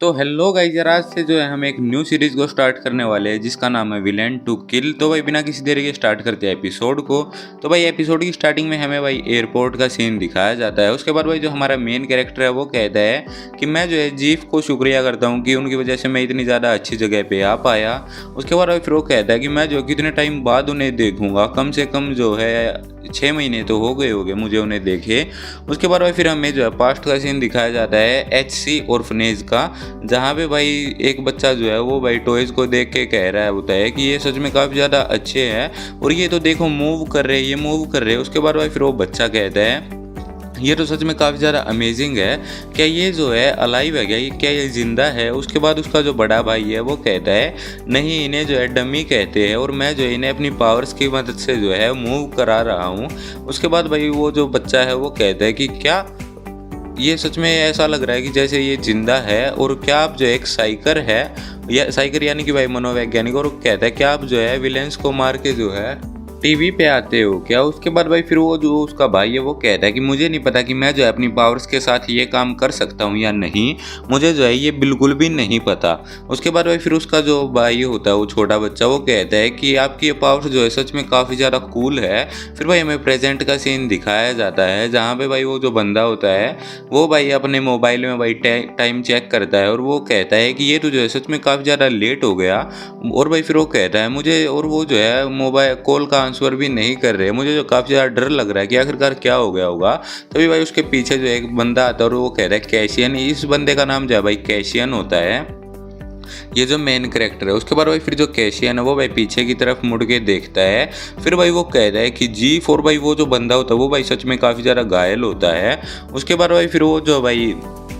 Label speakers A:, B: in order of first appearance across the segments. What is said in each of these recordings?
A: तो hello guys यार, आज से जो है हम एक न्यू सीरीज को स्टार्ट करने वाले हैं जिसका नाम है विलेन टू किल। तो भाई बिना किसी देरी के स्टार्ट करते हैं एपिसोड को। तो भाई एपिसोड की स्टार्टिंग में हमें भाई एयरपोर्ट का सीन दिखाया जाता है। उसके बाद भाई जो हमारा मेन कैरेक्टर है वो कहता है कि मैं जो है जीफ को शुक्रिया करता हूँ कि उनकी वजह से मैं इतनी ज़्यादा अच्छी जगह पे आ पाया। उसके बाद भाई फिर वो कहता है कि मैं जो कितने टाइम बाद उन्हें देखूंगा, कम से कम जो है 6 महीने तो हो गए होंगे मुझे उन्हें देखे। उसके बाद भाई फिर हमें जो है पास्ट का सीन दिखाया जाता है HC ऑर्फनेज का, जहाँ पे भाई एक बच्चा जो है वो भाई टॉयज को देख के कह रहा होता है कि ये सच में काफ़ी ज़्यादा अच्छे हैं और ये तो देखो मूव कर रहे हैं, ये मूव कर रहे हैं। उसके बाद भाई फिर वो बच्चा कहता है ये तो सच में काफ़ी ज़्यादा अमेजिंग है, क्या ये जो है अलाइव है, क्या ये ज़िंदा है। उसके बाद उसका जो बड़ा भाई है वो कहता है नहीं, इन्हें जो है डमी कहते हैं और मैं जो है इन्हें अपनी पावर्स की मदद से जो है मूव करा रहा हूँ। उसके बाद भाई वो जो बच्चा है वो कहता है कि क्या ये सच में ऐसा लग रहा है कि जैसे ये जिंदा है, और क्या आप जो एक साइकर है या साइकर यानी कि भाई मनोवैज्ञानिक, और कहता है क्या आप जो है विलेंस को मार के जो है टीवी पे आते हो क्या। उसके बाद भाई फिर वो जो उसका भाई है वो कहता है कि मुझे नहीं पता कि मैं जो है अपनी पावर्स के साथ ये काम कर सकता हूँ या नहीं, मुझे जो है ये बिल्कुल भी नहीं पता। उसके बाद भाई फिर उसका जो भाई होता है वो छोटा बच्चा वो कहता है कि आपकी ये पावर्स जो है सच में काफ़ी ज़्यादा कूल है। फिर भाई हमें प्रेजेंट का सीन दिखाया जाता है जहाँ पे भाई वो जो बंदा होता है वो भाई अपने मोबाइल में भाई टाइम चेक करता है और वो कहता है कि ये तो जो है सच में काफ़ी ज़्यादा लेट हो गया। और भाई फिर वो कहता है मुझे, और वो जो है मोबाइल कॉल का आंसर भी नहीं कर रहे, मुझे जो काफ़ी ज़्यादा डर लग रहा है कि आखिरकार क्या हो गया होगा। तभी भाई उसके पीछे जो एक बंदा आता है और वो कहता है कैशियन, इस बंदे का नाम जो है भाई कैशियन होता है, ये जो मेन कैरेक्टर है। उसके बाद भाई फिर जो कैशियन है वो भाई पीछे की तरफ मुड़ के देखता है। फिर भाई वो कहता है कि जीफ, और भाई वो जो बंदा होता है वो भाई सच में काफ़ी ज़्यादा घायल होता है। उसके बाद भाई फिर वो जो भाई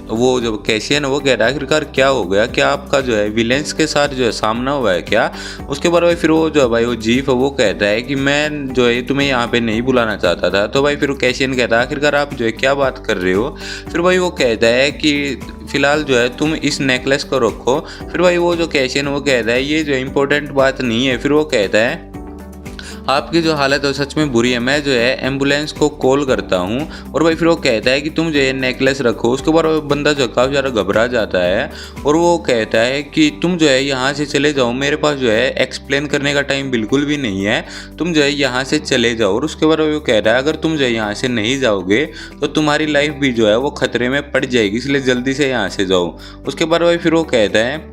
A: वो जो कैशियन है वो कह रहा है आखिरकार क्या हो गया, क्या आपका जो है विलेंस के साथ जो है सामना हुआ है क्या। उसके बाद भाई फिर वो जो है भाई वो जीफ है वो कहता है कि मैं जो है तुम्हें यहाँ पे नहीं बुलाना चाहता था। तो भाई फिर कैशियन कहता है आखिरकार आप जो है क्या बात कर रहे हो। फिर भाई वो कहता है कि फिलहाल जो है तुम इस नेकलेस को रखो। फिर भाई वो जो कैशियन वो कहता है ये जो इम्पोर्टेंट बात नहीं है। फिर वो कहता है आपकी जो हालत है सच में बुरी है, मैं जो है एम्बुलेंस को कॉल करता हूँ। और भाई फिर वो कहता है कि तुम जो है नेकलेस रखो। उसके बाद वो बंदा जो काफ़ी ज़्यादा घबरा जाता है और वो कहता है कि तुम जो है यहाँ से चले जाओ, मेरे पास जो है एक्सप्लेन करने का टाइम बिल्कुल भी नहीं है, तुम जो है यहाँ से चले जाओ। और उसके बाद वो कहता है अगर तुम जो है यहाँ से नहीं जाओगे तो तुम्हारी लाइफ भी जो है वो खतरे में पड़ जाएगी, इसलिए जल्दी से यहाँ से जाओ। उसके बाद भाई फिर वो कहता है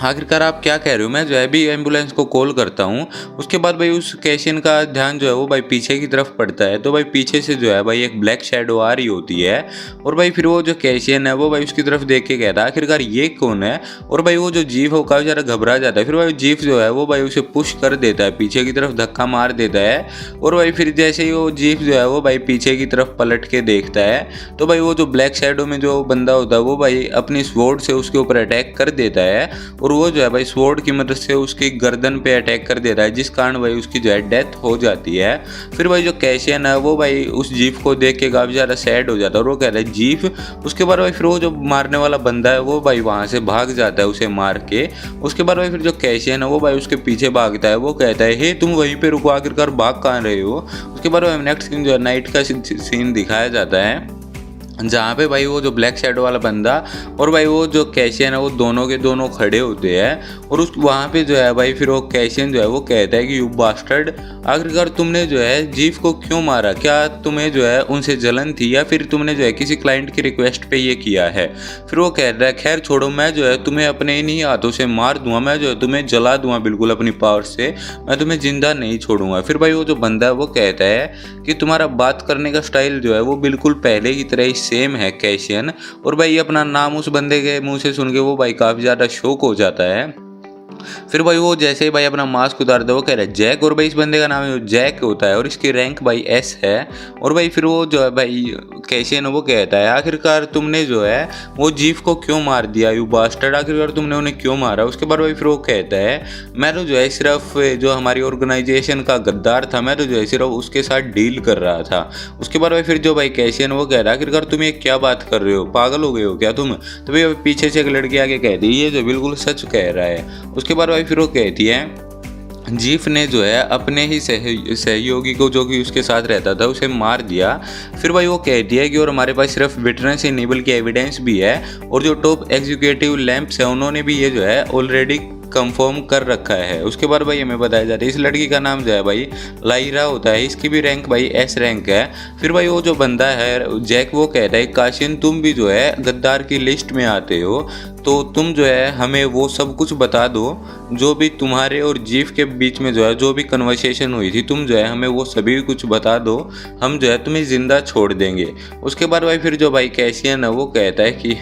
A: आखिरकार आप क्या कह रहे हो, मैं जो है भी एम्बुलेंस को कॉल करता हूँ। उसके बाद भाई उस कैशियन का ध्यान जो है वो भाई पीछे की तरफ पड़ता है। तो भाई पीछे से जो है भाई एक ब्लैक शैडो आ रही होती है और भाई फिर वो जो कैशियन है वो भाई उसकी तरफ देख के कहता है आखिरकार ये कौन है। और भाई वो जो जीफ है वो काफ़ी ज़्यादा घबरा जाता है। फिर भाई जीफ जो है वो भाई उसे पुश कर देता है, पीछे की तरफ धक्का मार देता है। और भाई फिर जैसे ही वो जीफ जो है वो भाई पीछे की तरफ पलट के देखता है तो भाई वो जो ब्लैक शैडो में जो बंदा होता है वो भाई अपनी स्वॉर्ड से उसके ऊपर अटैक कर देता है और वो जो है भाई स्वॉर्ड की मदद से उसकी गर्दन पे अटैक कर देता है, जिस कारण भाई उसकी जो है डेथ हो जाती है। फिर भाई जो कैशियन है वो भाई उस जीफ को देख के काफ़ी ज़्यादा सैड हो जाता है और वो कहता है जीफ। उसके बाद भाई फिर वो जो मारने वाला बंदा है वो भाई वहाँ से भाग जाता है उसे मार के। उसके बाद भाई फिर जो कैशियन है वो भाई उसके पीछे भागता है, वो कहता है हे तुम वहीं पे रुको, आखिरकार भाग कहाँ रहे हो। उसके बाद भाई नेक्स्ट सीन जो है नाइट का सीन दिखाया जाता है जहाँ पे भाई वो जो ब्लैक शैडो वाला बंदा और भाई वो जो कैशियन है वो दोनों के दोनों खड़े होते हैं। और उस वहाँ पे जो है भाई फिर वो कैशियन जो है वो कहता है कि यू बास्टर्ड, आखिरकार तुमने जो है जीफ को क्यों मारा, क्या तुम्हें जो है उनसे जलन थी या फिर तुमने जो है किसी क्लाइंट की रिक्वेस्ट पे ये किया है। फिर वो कह रहा है खैर छोड़ो, मैं जो है तुम्हें अपने इन्हीं हाथों से मार दूंगा, मैं जो है तुम्हें जला दूंगा बिल्कुल अपनी पावर से, मैं तुम्हें जिंदा नहीं छोड़ूंगा। फिर भाई वो जो बंदा है वो कहता है कि तुम्हारा बात करने का स्टाइल जो है वो बिल्कुल पहले की तरह ही सेम है कैशियन। और भाई अपना नाम उस बंदे के मुंह से सुन के वो भाई काफ़ी ज़्यादा शौक हो जाता है। फिर भाई वो जैसे ही भाई अपना मास्क उतारता है वो कह रहा है जैक, और भाई इस बंदे का नाम है जैक होता है और इसकी रैंक भाई S है। और भाई फिर वो जो है भाई कैशियन वो कहता है आखिरकार तुमने जो है वो जीफ को क्यों मार दिया यू बास्टर्ड, आखिरकार तुमने उन्हें क्यों मारा। उसके बाद भाई फिर वो कहता है मैं तो जो है सिर्फ जो हमारी ऑर्गेनाइजेशन का गद्दार था, मैं तो जो है सिर्फ उसके साथ डील कर रहा था। उसके बाद भाई फिर जो भाई कैशियन वो कह रहा है आखिरकार तुम ये क्या बात कर रहे हो, पागल हो गए हो क्या तुम। तो भाई पीछे से एक लड़की आके कहती है ये जो बिल्कुल सच कह रहा है। उसके बाद भाई फिर वो कहती है जीफ ने जो है अपने ही सहयोगी को जो कि उसके साथ रहता था उसे मार दिया। फिर भाई वो कहती है कि और हमारे पास सिर्फ विटनेस ही नहीं बल्कि एविडेंस भी है, और जो टॉप एग्जीक्यूटिव लैंप्स है उन्होंने भी ये जो है ऑलरेडी कंफर्म कर रखा है। उसके बाद भाई हमें बताया जाता है इस लड़की का नाम जो है भाई लाइरा होता है, इसकी भी रैंक भाई एस रैंक है। फिर भाई वो जो बंदा है जैक वो कहता है काशिन तुम भी जो है गद्दार की लिस्ट में आते हो, तो तुम जो है हमें वो सब कुछ बता दो जो भी तुम्हारे और जीफ के बीच में जो है जो भी कन्वर्सेशन हुई थी, तुम जो है हमें वो सभी कुछ बता दो, हम जो है तुम्हें ज़िंदा छोड़ देंगे। उसके बाद भाई फिर जो भाई कैशियन है वो कहता है कि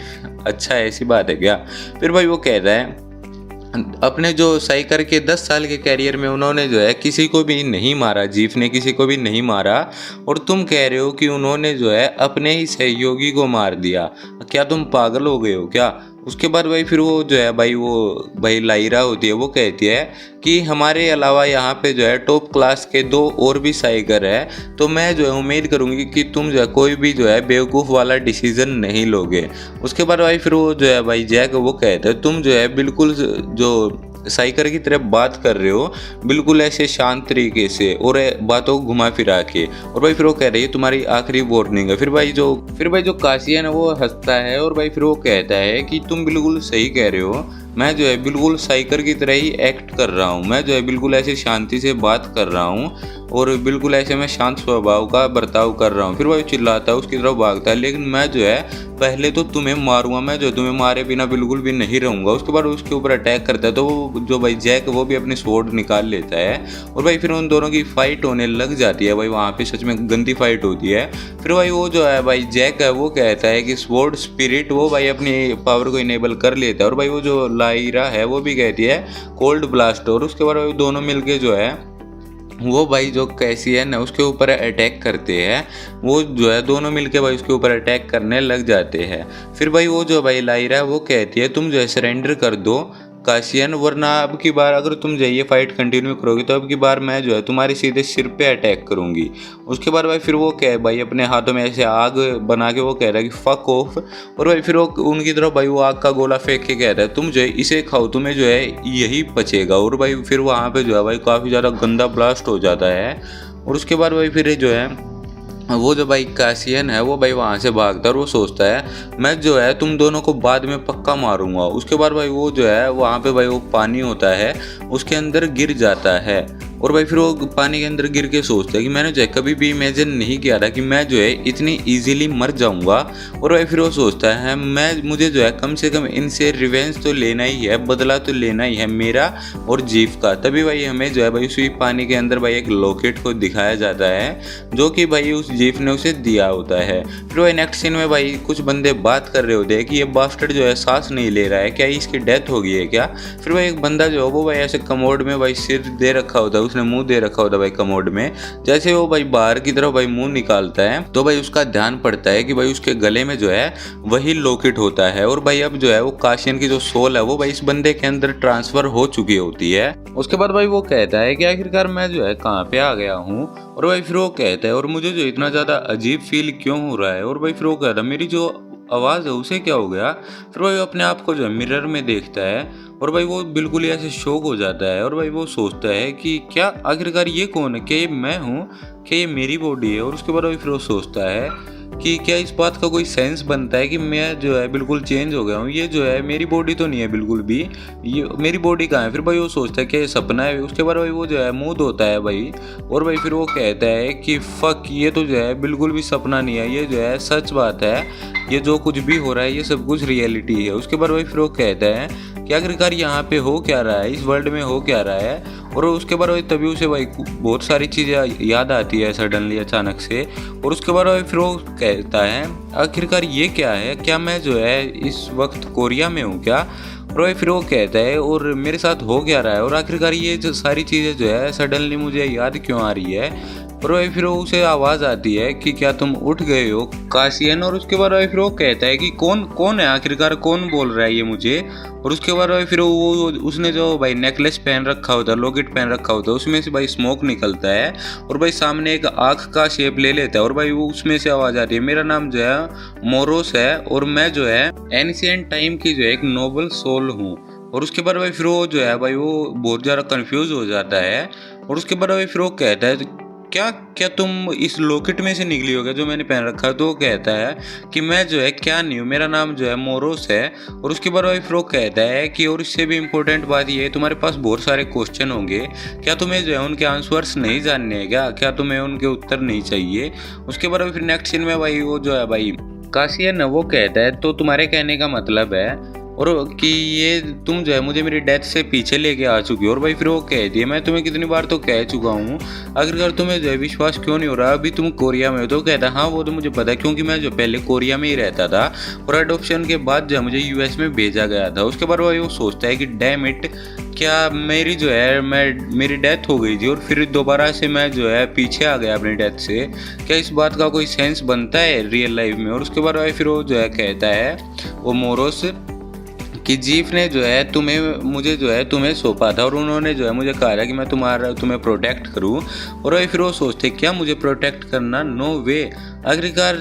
A: अच्छा ऐसी बात है क्या। फिर भाई वो कहता है अपने जो साइकर के 10 साल के कैरियर में उन्होंने जो है किसी को भी नहीं मारा, जीफ ने किसी को भी नहीं मारा, और तुम कह रहे हो कि उन्होंने जो है अपने ही सहयोगी को मार दिया, क्या तुम पागल हो गए हो क्या। उसके बाद भाई फिर वो जो है भाई लाइरा होती है वो कहती है कि हमारे अलावा यहाँ पे जो है टॉप क्लास के 2 और भी साइकर है, तो मैं जो है उम्मीद करूँगी कि तुम जो है कोई भी जो है बेवकूफ़ वाला डिसीज़न नहीं लोगे। उसके बाद भाई फिर वो जो है भाई जैक वो कहते हैं तुम जो है बिल्कुल जो साइकर की तरह बात कर रहे हो बिल्कुल ऐसे शांत तरीके से और बातों को घुमा फिरा के, और भाई फिर वो कह रही है तुम्हारी आखिरी वार्निंग है। फिर भाई जो काशियन है वो हंसता है और भाई फिर वो कहता है कि तुम बिल्कुल सही कह रहे हो, मैं जो है बिल्कुल साइकर की तरह ही एक्ट कर रहा हूँ, मैं जो है बिल्कुल ऐसे शांति से बात कर रहा हूँ और बिल्कुल ऐसे मैं शांत स्वभाव का बर्ताव कर रहा हूँ। फिर भाई चिल्लाता है उसकी तरफ भागता है, लेकिन मैं जो है पहले तो तुम्हें मारूंगा, मैं जो है तुम्हें मारे बिना बिल्कुल भी नहीं रहूँगा। उसके बाद उसके ऊपर अटैक करता है तो वो जो भाई जैक वो भी अपनी स्वॉर्ड निकाल लेता है और भाई फिर उन दोनों की फाइट होने लग जाती है। भाई वहाँ पे सच में गंदी फाइट होती है। फिर भाई वो जो है भाई जैक है वो कहता है कि स्वॉर्ड स्पिरिट वो भाई अपनी पावर को इनेबल कर लेता है, और भाई वो जो लाइरा है वो भी कहती है कोल्ड ब्लास्ट, और उसके बाद वो दोनों मिलके जो है वो भाई जो कैशियन है उसके ऊपर अटैक करते हैं। वो जो है दोनों मिलके भाई उसके ऊपर अटैक करने लग जाते हैं। फिर भाई वो जो भाई लाइरा है वो कहती है तुम जो है सरेंडर कर दो काशियन, वरना अब की बार अगर तुम जो ये फाइट कंटिन्यू करोगे तो अब की बार मैं जो है तुम्हारे सीधे सिर पे अटैक करूंगी। उसके बाद भाई फिर वो कह भाई अपने हाथों में ऐसे आग बना के वो कह रहा है कि फक ऑफ, और भाई फिर वो उनकी तरफ भाई वो आग का गोला फेंक के कह रहा है तुम जो है इसे खाओ, तुम्हें जो है यही पचेगा। और भाई फिर वहाँ पे जो है भाई काफ़ी ज़्यादा गंदा ब्लास्ट हो जाता है। और उसके बाद भाई फिर जो है वो जो भाई काशियन है वो भाई वहाँ से भागता है और वो सोचता है मैं जो है तुम दोनों को बाद में पक्का मारूंगा। उसके बाद भाई वो जो है वहाँ पे भाई वो पानी होता है उसके अंदर गिर जाता है, और भाई फिर वो पानी के अंदर गिर के सोचता है कि मैंने जो है कभी भी इमेजिन नहीं किया था कि मैं जो है इतनी इजीली मर जाऊंगा। और भाई फिर वो सोचता है मुझे जो है कम से कम इनसे रिवेंज तो लेना ही है, बदला तो लेना ही है मेरा और जीफ का। तभी भाई हमें जो है भाई उसी पानी के अंदर भाई एक लॉकेट को दिखाया जाता है जो कि भाई उस जीफ ने उसे दिया होता है। फिर भाई नेक्स्ट सीन में भाई कुछ बंदे बात कर रहे होते हैं कि ये बास्टर्ड जो है सांस नहीं ले रहा है, क्या इसकी डेथ हो गई है क्या। फिर भाई एक बंदा जो है वो भाई ऐसे कमोड में भाई सिर दे रखा होता है, उसने मुंह दे रखा होता है भाई कमोड में। जैसे वो भाई बाहर की तरफ भाई मुंह निकालता है तो भाई उसका ध्यान पड़ता है कि भाई उसके गले में जो है वही लॉकेट होता है, और भाई अब जो है वो काशियन की जो सोल है वो भाई इस बंदे के अंदर ट्रांसफर हो चुकी होती है। उसके बाद भाई वो कहता है कि आखिरकार मैं जो है कहाँ पे आ गया हूँ, और भाई फिर वो कहता है और मुझे जो इतना ज़्यादा अजीब फील क्यों हो रहा है। और भाई फिर वो कहता है मेरी जो आवाज़ है उसे क्या हो गया। फिर भाई अपने आप को जो है मिरर में देखता है और भाई वो बिल्कुल ही ऐसे शॉक हो जाता है, और भाई वो सोचता है कि क्या आखिरकार ये कौन है, क्या ये मैं हूँ, क्या ये मेरी बॉडी है। और उसके बाद भाई फिर वो सोचता है कि क्या इस बात का कोई सेंस बनता है कि मैं जो है बिल्कुल चेंज हो गया हूँ, ये जो है मेरी बॉडी तो नहीं है बिल्कुल भी, ये मेरी बॉडी कहाँ है। फिर भाई वो सोचता है कि ये सपना है। उसके बाद भाई वो जो है मुंह धोता है भाई, और भाई फिर वो कहता है कि फक ये तो जो है बिल्कुल भी सपना नहीं है, ये जो है सच बात है, ये जो कुछ भी हो रहा है ये सब कुछ रियलिटी है। उसके बाद भाई फिर वो कहता है कि आखिरकार यहाँ पे हो क्या रहा है, इस वर्ल्ड में हो क्या रहा है। और उसके बाद भाई तभी उसे भाई बहुत सारी चीज़ें याद आती है सडनली अचानक से। और उसके बाद भाई फिर वो कहता है आखिरकार ये क्या है, क्या मैं जो है इस वक्त कोरिया में हूँ क्या। और भाई फिर वो कहता है और मेरे साथ हो क्या रहा है, और आखिरकार ये जो सारी चीज़ें जो है सडनली मुझे याद क्यों आ रही है। और भाई फिर उसे आवाज़ आती है कि क्या तुम उठ गए हो काशियन। और उसके बाद भाई फिर वो कहता है कि कौन है आखिरकार, कौन बोल रहा है ये मुझे। और उसके बाद भाई फिर वो उसने जो भाई नेकलेस पहन रखा होता है, लॉकेट पहन रखा होता है, उसमें से भाई स्मोक निकलता है और भाई सामने एक आँख का शेप ले लेता है। और भाई वो उसमें से आवाज़ आती है मेरा नाम जो है मोरोस है और मैं जो है एंशिएंट टाइम की जो है एक नोबल सोल हूँ। और उसके बाद भाई फिर वो जो है भाई वो बहुत ज़्यादा कंफ्यूज हो जाता है। और उसके बाद भाई फिर वो कहता है क्या क्या तुम इस लॉकेट में से निकली हो क्या जो मैंने पहन रखा है। तो वो कहता है कि मैं जो है क्या नहीं हूँ, मेरा नाम जो है मोरोस है। और उसके बाद भाई फिर वो कहता है कि और इससे भी इम्पोर्टेंट बात ये है तुम्हारे पास बहुत सारे क्वेश्चन होंगे, क्या तुम्हें जो है उनके आंसर्स नहीं जानने हैं क्या तुम्हें उनके उत्तर नहीं चाहिए। उसके बाद फिर नेक्स्ट सीन में भाई वो जो है भाई कासियन वो कहता है तो तुम्हारे कहने का मतलब है और कि ये तुम जो है मुझे मेरी डेथ से पीछे लेके आ चुकी हो। और भाई फिर वो कहती है मैं तुम्हें कितनी बार तो कह चुका हूँ, अगर तुम्हें जो है विश्वास क्यों नहीं हो रहा, अभी तुम कोरिया में हो। तो कहता है हाँ वो तो मुझे पता है क्योंकि मैं जो पहले कोरिया में ही रहता था और अडॉप्शन के बाद जो है मुझे यूएस में भेजा गया था। उसके बाद भाई वो सोचता है कि डैम इट, क्या मेरी जो है मेरी डेथ हो गई थी और फिर दोबारा से मैं जो है पीछे आ गया अपनी डेथ से, क्या इस बात का कोई सेंस बनता है रियल लाइफ में। और उसके बाद भाई फिर वो जो है कहता है वो मोरोस कि जीफ ने जो है मुझे जो है तुम्हें सौंपा था और उन्होंने जो है मुझे कहा था कि मैं तुम्हें प्रोटेक्ट करूं। और भाई फिर वो सोचते क्या मुझे प्रोटेक्ट करना, नो वे। आखिरकार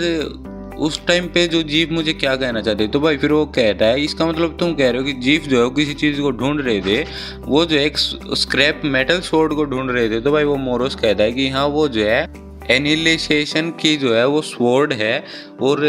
A: उस टाइम पे जो जीफ मुझे क्या कहना चाहते। तो भाई फिर वो कहता है इसका मतलब तुम कह रहे हो कि जीफ जो है किसी चीज़ को ढूंढ रहे थे, वो जो एक स्क्रैप मेटल स्वॉर्ड को ढूंढ रहे थे। तो भाई वो मोरोस कहता है कि हाँ वो जो है एनिलेशन की जो है वो स्वॉर्ड है और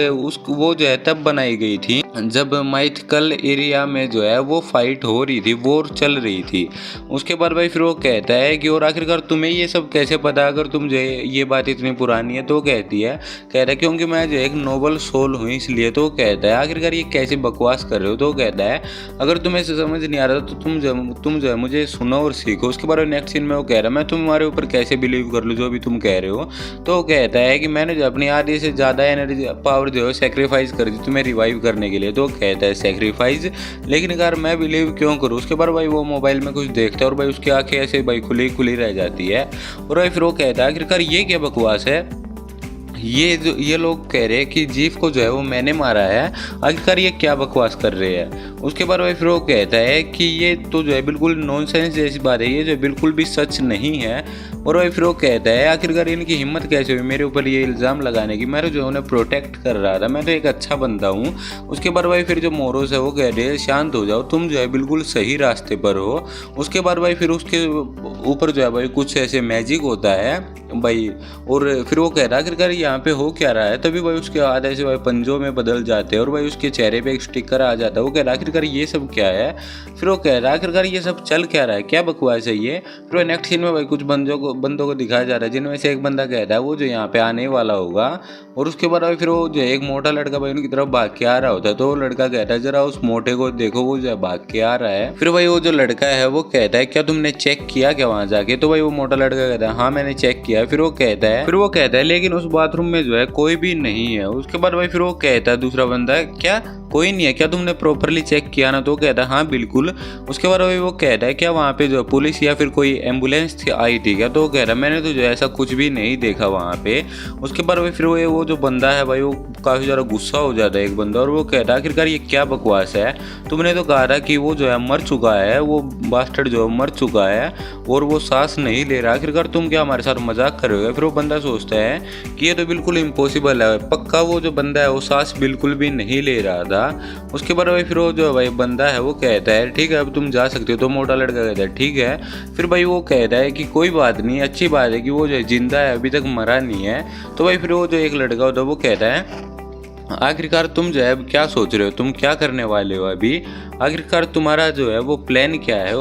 A: वो जो है तब बनाई गई थी जब माइथिकल एरिया में जो है वो फाइट हो रही थी, वॉर चल रही थी। उसके बाद भाई फिर वो कहता है कि और आखिरकार तुम्हें ये सब कैसे पता अगर तुम जो है ये बात इतनी पुरानी है। तो वो कहता है क्योंकि मैं जो एक नोबल सोल हूँ इसलिए। तो वो कहता है आखिरकार ये कैसे बकवास कर रहे हो। तो वो कहता है अगर तुम्हें समझ नहीं आ रहा तो तुम जो है मुझे सुनो और सीखो। उसके बाद नेक्स्ट सीन में वो कह रहा है मैं तुम्हारे ऊपर कैसे बिलीव कर लूँ जो भी तुम कह रहे हो। तो वो कहता है कि मैंने जो अपनी आधी से ज़्यादा एनर्जी पावर जो है सेक्रीफाइस कर दी तुम्हें रिवाइव करने के लिए। तो कहता है सेक्रीफाइस, लेकिन यार मैं बिलीव क्यों करूँ। उसके बाद भाई वो मोबाइल में कुछ देखता है और भाई उसकी आंखें ऐसे भाई खुली रह जाती है। और भाई फिर वो कहता है आखिरकार ये क्या बकवास है, ये लोग कह रहे हैं कि जीफ को जो है वो मैंने मारा है, आखिरकार ये क्या बकवास कर रहे हैं। उसके बाद भाई फिर वो कहता है कि ये तो जो है बिल्कुल नॉनसेंस जैसी बात है, ये जो बिल्कुल भी सच नहीं है। और भाई फिर वो कहता है आखिरकार इनकी हिम्मत कैसे हुई मेरे ऊपर ये इल्ज़ाम लगाने की, मैं जो उन्हें प्रोटेक्ट कर रहा था, मैं तो एक अच्छा बंदा हूँ। उसके बाद भाई फिर जो मोरोस है वो कह रहे हैं शांत हो जाओ, तुम जो है बिल्कुल सही रास्ते पर हो। उसके बाद भाई फिर उसके ऊपर जो है भाई कुछ ऐसे मैजिक होता है भाई। और फिर वो कह रहा है आखिरकार यहाँ पे हो क्या रहा है। तभी भाई उसके हाथ ऐसे भाई पंजों में बदल जाते हैं और भाई उसके चेहरे पे एक स्टिकर आ जाता है। वो कह रहा है आखिरकार ये सब क्या है। फिर वो कह रहा है आखिरकार ये सब चल क्या रहा है, क्या बकवास है ये। फिर नेक्स्ट सीन में भाई कुछ बंदों को दिखाया जा रहा है जिनमें से एक बंदा कहता है वो जो यहाँ पे आने वाला होगा। और उसके बाद भाई फिर वो जो एक मोटा लड़का भाई उनकी तरफ भाग के आ रहा होता है। तो वो लड़का कहता है जरा उस मोटे को देखो वो जो है भाग के आ रहा है। फिर भाई वो जो लड़का है वो कहता है क्या तुमने चेक किया क्या वहां जाके। तो भाई वो मोटा लड़का कहता है हाँ मैंने चेक किया। फिर वो कहता है लेकिन उस बाथरूम में जो है कोई भी नहीं है। उसके बाद भाई फिर वो कहता है दूसरा बंदा क्या कोई नहीं है, क्या तुमने प्रॉपरली चेक किया ना। तो कहता है हाँ बिल्कुल। उसके बाद भाई वो कहता है क्या वहाँ पे जो पुलिस या फिर कोई एम्बुलेंस आई थी क्या। तो वो कह रहा है मैंने तो जो ऐसा कुछ भी नहीं देखा वहाँ पे। उसके बाद भाई फिर वो जो बंदा है भाई वो काफ़ी ज़्यादा गुस्सा हो जाता है एक बंदा। और वो कहता है आखिरकार ये क्या बकवास है, तुमने तो कहा था कि वो जो है मर चुका है, वो बास्टर्ड जो है मर चुका है और वो सांस नहीं ले रहा, आखिरकार तुम क्या हमारे साथ मजाक कर रहे हो। फिर वो बंदा सोचता है कि ये तो बिल्कुल इम्पॉसिबल है, पक्का वो जो बंदा है वो सांस बिल्कुल भी नहीं ले रहा था। उसके बाद भाई फिर वो जो भाई बंदा है वो कहता है ठीक है अब तुम जा सकते हो। तो मोटा लड़का कहता है ठीक है। फिर भाई वो कहता है कि कोई बात नहीं, अच्छी बात है कि वो जो जिंदा है अभी तक मरा नहीं है। तो भाई फिर वो जो एक लड़का होता है वो कहता है आखिरकार तुम जो है अब क्या सोच रहे हो, तुम क्या करने वाले हो अभी, आखिरकार तुम्हारा जो है वो प्लान क्या है,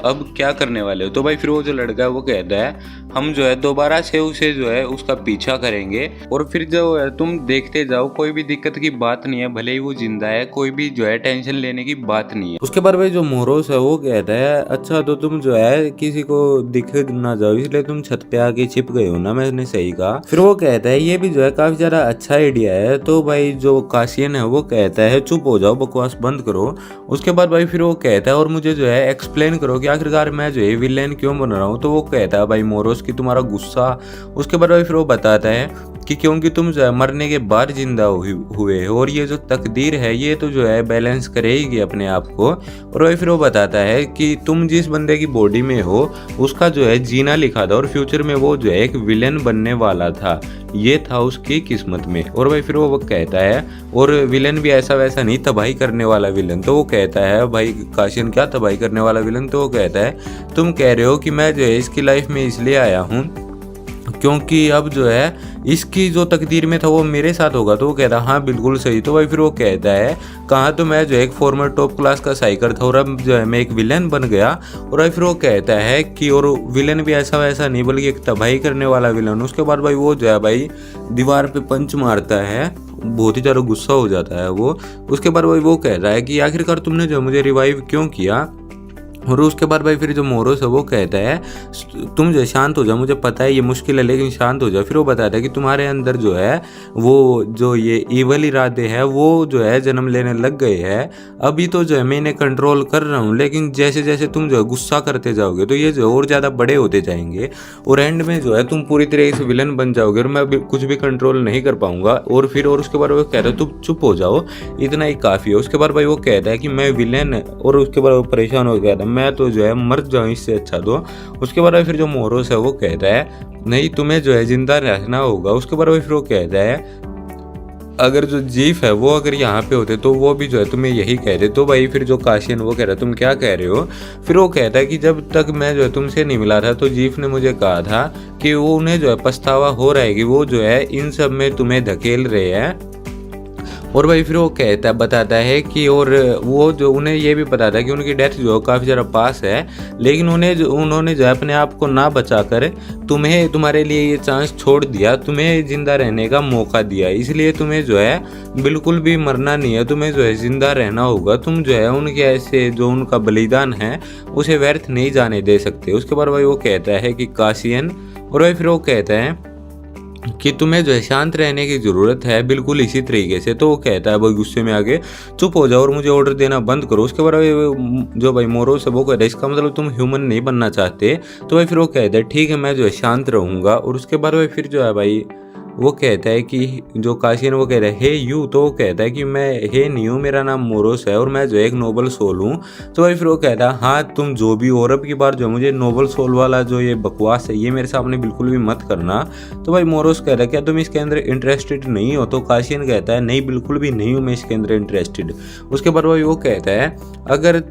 A: अब क्या करने वाले हो। तो भाई फिर वो जो लड़का है वो कहता है हम जो है दोबारा से उसे जो है उसका पीछा करेंगे और फिर जो है तुम देखते जाओ, कोई भी दिक्कत की बात नहीं है, भले ही वो जिंदा है, कोई भी जो है टेंशन लेने की बात नहीं है। उसके बाद भाई जो मोरोस है वो कहता है अच्छा तो तुम जो है किसी को दिख ना जाओ इसलिए तुम छत पे आके छिप गए हो ना, मैंने सही कहा। फिर वो कहता है ये भी जो है काफी ज्यादा अच्छा आइडिया है। तो भाई जो कासियन है वो कहता है चुप हो जाओ, बकवास बंद करो। उसके बाद भाई फिर वो कहता है और मुझे जो है एक्सप्लेन करो कि आखिरकार मैं जो है विलेन क्यों बन रहा हूँ। तो वो कहता है भाई मोरोस कि तुम्हारा गुस्सा। उसके बाद भाई फिर वो बताता है कि क्योंकि तुम जो है मरने के बाद जिंदा हुए हो और ये जो तकदीर है ये तो जो है बैलेंस करेगी अपने आप को। और भाई फिर वो बताता है कि तुम जिस बंदे की बॉडी में हो उसका जो है जीना लिखा था और फ्यूचर में वो जो है एक विलेन बनने वाला था, ये था उसकी किस्मत में। और भाई फिर वो कहता है, और विलन भी ऐसा वैसा नहीं, तबाही करने वाला विलन। तो वो कहता है भाई काशियन क्या तबाही करने वाला विलन? तो वो कहता है तुम कह रहे हो कि मैं जो है इसकी लाइफ में इसलिए आया हूँ क्योंकि अब जो है इसकी जो तकदीर में था वो मेरे साथ होगा। तो वो कहता है हाँ बिल्कुल सही। तो भाई फिर वो कहता है कहाँ तो मैं जो एक फॉर्मर टॉप क्लास का साइकर था और अब जो है मैं एक विलन बन गया। और भाई फिर वो कहता है कि और विलन भी ऐसा वैसा नहीं बल्कि एक तबाही करने वाला विलन। उसके बाद भाई वो जो है भाई दीवार पे पंच मारता है, बहुत ही ज़्यादा गुस्सा हो जाता है वो। उसके बाद भाई वो कह रहा है कि आखिरकार तुमने जो मुझे रिवाइव क्यों किया? और उसके बाद भाई फिर जो मोरोस है वो कहता है तुम जो शांत हो जाओ, मुझे पता है ये मुश्किल है लेकिन शांत हो जाओ। फिर वो बताता है कि तुम्हारे अंदर जो है वो जो ये ईवल इरादे हैं वो जो है जन्म लेने लग गए हैं। अभी तो जो है मैं इन्हें कंट्रोल कर रहा हूँ, लेकिन जैसे जैसे तुम जो है गुस्सा करते जाओगे तो ये जो और ज़्यादा बड़े होते जाएंगे और एंड में जो है तुम पूरी तरीके से विलन बन जाओगे और मैं कुछ भी कंट्रोल नहीं कर पाऊंगा। और उसके बाद वो कहता है तुम चुप हो जाओ, इतना ही काफ़ी है। उसके बाद भाई वो कहता है कि मैं विलन, और उसके बाद वो परेशान हो गया था, मैं तो जो है मर जाऊँ इससे अच्छा तो। उसके बाद फिर जो मोरोस है वो कहता है नहीं तुम्हें जो है जिंदा रहना होगा। उसके बाद फिर वो कहता है अगर जो जीफ है वो अगर यहाँ पे होते तो वो भी जो है तुम्हें यही कह रहे। तो भाई फिर जो काशियन वो कह रहा है तुम क्या कह रहे हो? फिर वो कहता है कि जब तक मैं जो है तुमसे नहीं मिला था तो जीफ ने मुझे कहा था कि वो उन्हें जो है पछतावा हो रहा है कि वो जो है इन सब में तुम्हें धकेल रहे हैं। और भाई फिर वो कहता है बताता है कि और वो जो उन्हें ये भी पता था कि उनकी डेथ जो काफ़ी ज़्यादा पास है, लेकिन उन्होंने जो है अपने आप को ना बचाकर तुम्हारे लिए ये चांस छोड़ दिया, तुम्हें ज़िंदा रहने का मौका दिया। इसलिए तुम्हें जो है बिल्कुल भी मरना नहीं है, तुम्हें जो है ज़िंदा रहना होगा। तुम जो है उनके ऐसे जो उनका बलिदान है उसे व्यर्थ नहीं जाने दे सकते। उसके बाद भाई वो कहता है कि काशियन, और भाई फिर वो कहता है कि तुम्हें जो है शांत रहने की ज़रूरत है, बिल्कुल इसी तरीके से। तो वो कहता है भाई गुस्से में आगे चुप हो जाओ और मुझे ऑर्डर देना बंद करो। उसके बाद जो भाई मोरोस है वो कहता है इसका मतलब तुम ह्यूमन नहीं बनना चाहते। तो भाई फिर वो कहता है ठीक है मैं जो है शांत रहूँगा। और उसके बाद भाई फिर जो है भाई वो कहता है कि जो काशियन वो कह रहा है हे यू। तो वो कहता है कि मैं हे नहीं हूँ, मेरा नाम मोरोस है और मैं जो एक नोबल सोल हूँ। तो भाई फिर वो कहता है हाँ तुम जो भी हो, और अब की बार जो मुझे नोबल सोल वाला जो ये बकवास है ये मेरे सामने बिल्कुल भी मत करना। तो भाई मोरोस कहता है क्या तुम इसके अंदर इंटरेस्टेड नहीं हो? तो काशियन कहता है नहीं बिल्कुल भी नहीं हूँ मैं इसके अंदर इंटरेस्टेड। उसके बाद भाई वो कहता है अगर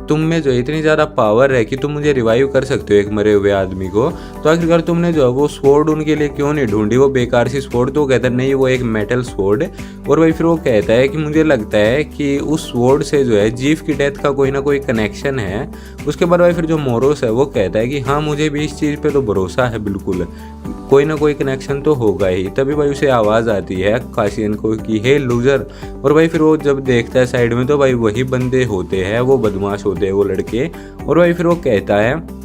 A: तुम में जो इतनी ज़्यादा पावर है कि तुम मुझे रिवाइव कर सकते हो एक मरे हुए आदमी को, तो आखिरकार तुमने जो है वो स्वॉर्ड उनके लिए क्यों नहीं ढूंढी, वो बेकार सी स्वॉर्ड? तो कहता है नहीं वो एक मेटल स्वॉर्ड है। और भाई फिर वो कहता है कि मुझे लगता है कि उस स्वॉर्ड से जो है जीफ की डेथ का कोई ना कोई कनेक्शन है। उसके बाद भाई फिर जो मोरोस है वो कहता है कि हाँ मुझे भी इस चीज़ पर तो भरोसा है, बिल्कुल कोई ना कोई कनेक्शन तो होगा ही। तभी भाई उसे आवाज़ आती है काशियन को कि हे लूजर। और भाई फिर वो जब देखता है साइड में तो भाई वही बंदे होते हैं, वो बदमाश होते हैं वो लड़के। और भाई फिर वो कहता है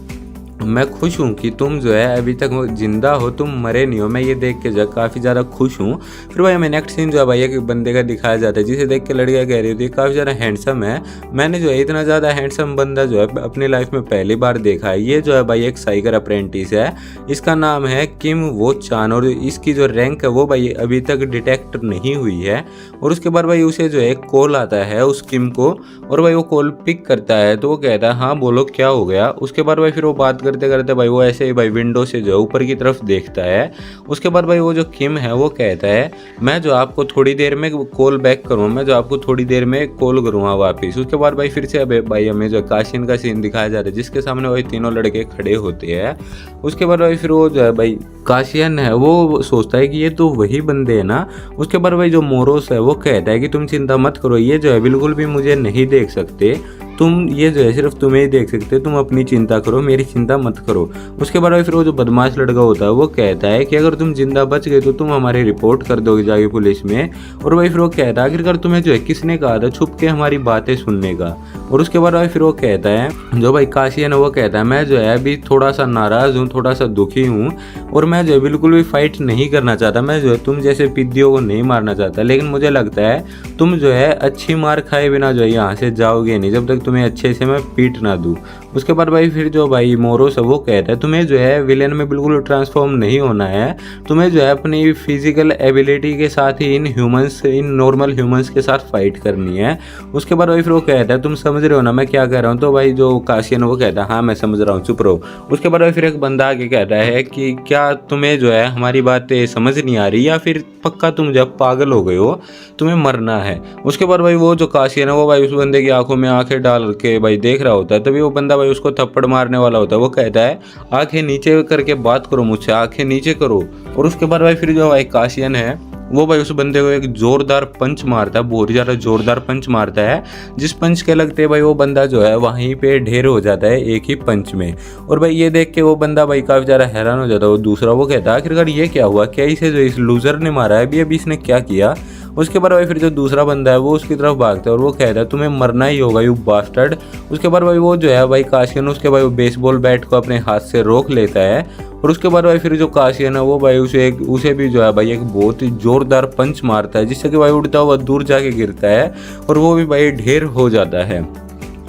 A: मैं खुश हूँ कि तुम जो है अभी तक जिंदा हो, तुम मरे नहीं हो, मैं ये देख के जो काफ़ी ज़्यादा खुश हूँ। फिर भाई हमें नेक्स्ट सीन जो है भाई एक बंदे का दिखाया जाता है जिसे देख के लड़कियाँ कह रही होती है काफ़ी ज़्यादा हैंडसम है। मैंने जो है इतना ज़्यादा हैंडसम बंदा जो है अपनी लाइफ में पहली बार देखा है। ये जो है भाई एक साइकर अप्रेंटिस है, इसका नाम है किम वो चान और इसकी जो रैंक है वो भाई अभी तक डिटेक्ट नहीं हुई है। और उसके बाद भाई उसे जो है एक कॉल आता है उस किम को, और भाई वो कॉल पिक करता है तो वो कहता है हाँ बोलो क्या हो गया। उसके बाद भाई फिर वो बात करते करते भाई वो ऐसे ही भाई विंडो से जो ऊपर की तरफ देखता है। उसके बाद भाई वो जो किम है वो कहता है मैं जो आपको थोड़ी देर में कॉल बैक करूँ, मैं जो आपको थोड़ी देर में कॉल करूँगा वापस। उसके बाद भाई फिर से अब भाई हमें जो काशियन का सीन दिखाया जाता है जिसके सामने वही तीनों लड़के खड़े होते हैं। उसके बाद भाई फिर वो जो है भाई काशियन है वो सोचता है कि ये तो वही बंदे हैं ना। उसके बाद भाई जो मोरोस है वो कहता है कि तुम चिंता मत करो, ये जो है बिल्कुल भी मुझे नहीं देख सकते, तुम ये जो है सिर्फ तुम्हें ही देख सकते, तुम अपनी चिंता करो, मेरी चिंता मत करो। उसके बाद फिर वो जो बदमाश लड़का होता है वो कहता है कि अगर तुम जिंदा बच गए तो तुम हमारी रिपोर्ट कर दोगे जाके पुलिस में। और भाई फिर वो कहता है आखिरकार तुम्हें जो है किसने कहा था छुप के हमारी बातें सुनने का। और उसके बाद भाई फिर वो कहता है जो भाई काशियन है वो कहता है मैं जो है अभी थोड़ा सा नाराज़ हूँ, थोड़ा सा दुखी हूँ और मैं जो है बिल्कुल भी फाइट नहीं करना चाहता, मैं जो है तुम जैसे पिद्दियों को नहीं मारना चाहता, लेकिन मुझे लगता है तुम जो है अच्छी मार खाए बिना जो है यहाँ से जाओगे नहीं जब तक तुम्हें अच्छे से मैं पीट ना दूँ। उसके बाद भाई फिर जो भाई मोरोस है वो कहता है तुम्हें जो है विलेन में बिल्कुल ट्रांसफॉर्म नहीं होना है, तुम्हें जो है अपनी फिजिकल एबिलिटी के साथ ही इन नॉर्मल ह्यूमंस के साथ फाइट करनी है। उसके बाद भाई फिर वो कहता है तुम समझ रहे हो ना मैं क्या कह रहा हूँ? तो भाई जो काशियन वो कहता है हाँ मैं समझ रहा हूँ, चुप रहो। उसके बाद भाई फिर एक बंदा आके कहता है कि क्या तुम्हें जो है हमारी बातें समझ नहीं आ रही, या फिर पक्का तुम जब पागल हो गए हो, तुम्हें मरना है। उसके बाद भाई वो जो काशियन है वो भाई उस बंदे की आंखों में आंखें डाल के भाई देख रहा होता है। तभी वो बंदा भाई उसको थप्पड़ मारने वाला होता है। वो कहता है आंखें नीचे करके बात करो मुझसे, आंखें नीचे करो। और उसके बाद भाई फिर जो भाई काशियन है वो भाई उस बंदे को एक जोरदार पंच मारता है, बहुत ही ज़्यादा जोरदार पंच मारता है, जिस पंच के लगते भाई वो बंदा जो है वहीं पे ढेर हो जाता है एक ही पंच में। और भाई ये देख के वो बंदा भाई काफ़ी ज़्यादा हैरान हो जाता है। वो दूसरा वो कहता है आखिरकार ये क्या हुआ, क्या इसे जो इस लूजर ने मारा है, अभी इसने क्या किया? उसके बाद भाई फिर जो दूसरा बंदा है वो उसकी तरफ भागता है और वो कहता है तुम्हें मरना ही होगा यू बास्टर्ड। उसके बाद भाई वो जो है भाई काशियन उसके भाई वो बेसबॉल बैट को अपने हाथ से रोक लेता है। और उसके बाद भाई फिर जो काशियन है वो भाई उसे भी जो है भाई एक बहुत ही जोरदार पंच मारता है, जिससे कि भाई उड़ता हुआ दूर जाके गिरता है और वो भी भाई ढेर हो जाता है।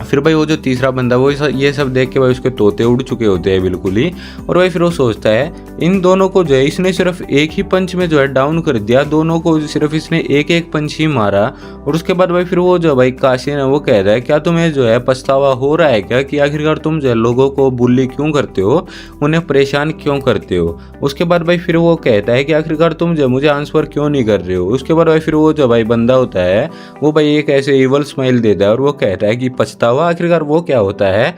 A: फिर भाई वो जो तीसरा बंदा वो ये सब देख के भाई उसके तोते उड़ चुके होते हैं बिल्कुल ही। और भाई फिर वो सोचता है इन दोनों को जो है इसने सिर्फ एक ही पंच में जो है डाउन कर दिया, दोनों को सिर्फ इसने एक एक पंच ही मारा। और उसके बाद भाई फिर वो जो भाई काशियन है वो कह रहा है क्या तुम्हें जो है पछतावा हो रहा है क्या कि आखिरकार तुम जो है लोगों को बुल्ली क्यों करते हो, उन्हें परेशान क्यों करते हो? उसके बाद भाई फिर वो कहता है कि आखिरकार तुम जो मुझे आंसर क्यों नहीं कर रहे हो? उसके बाद भाई फिर वो जो भाई बंदा होता है वो भाई एक ऐसे इवल स्माइल देता है और वो कहता है कि पछतावा, आखिरकार वो क्या होता है?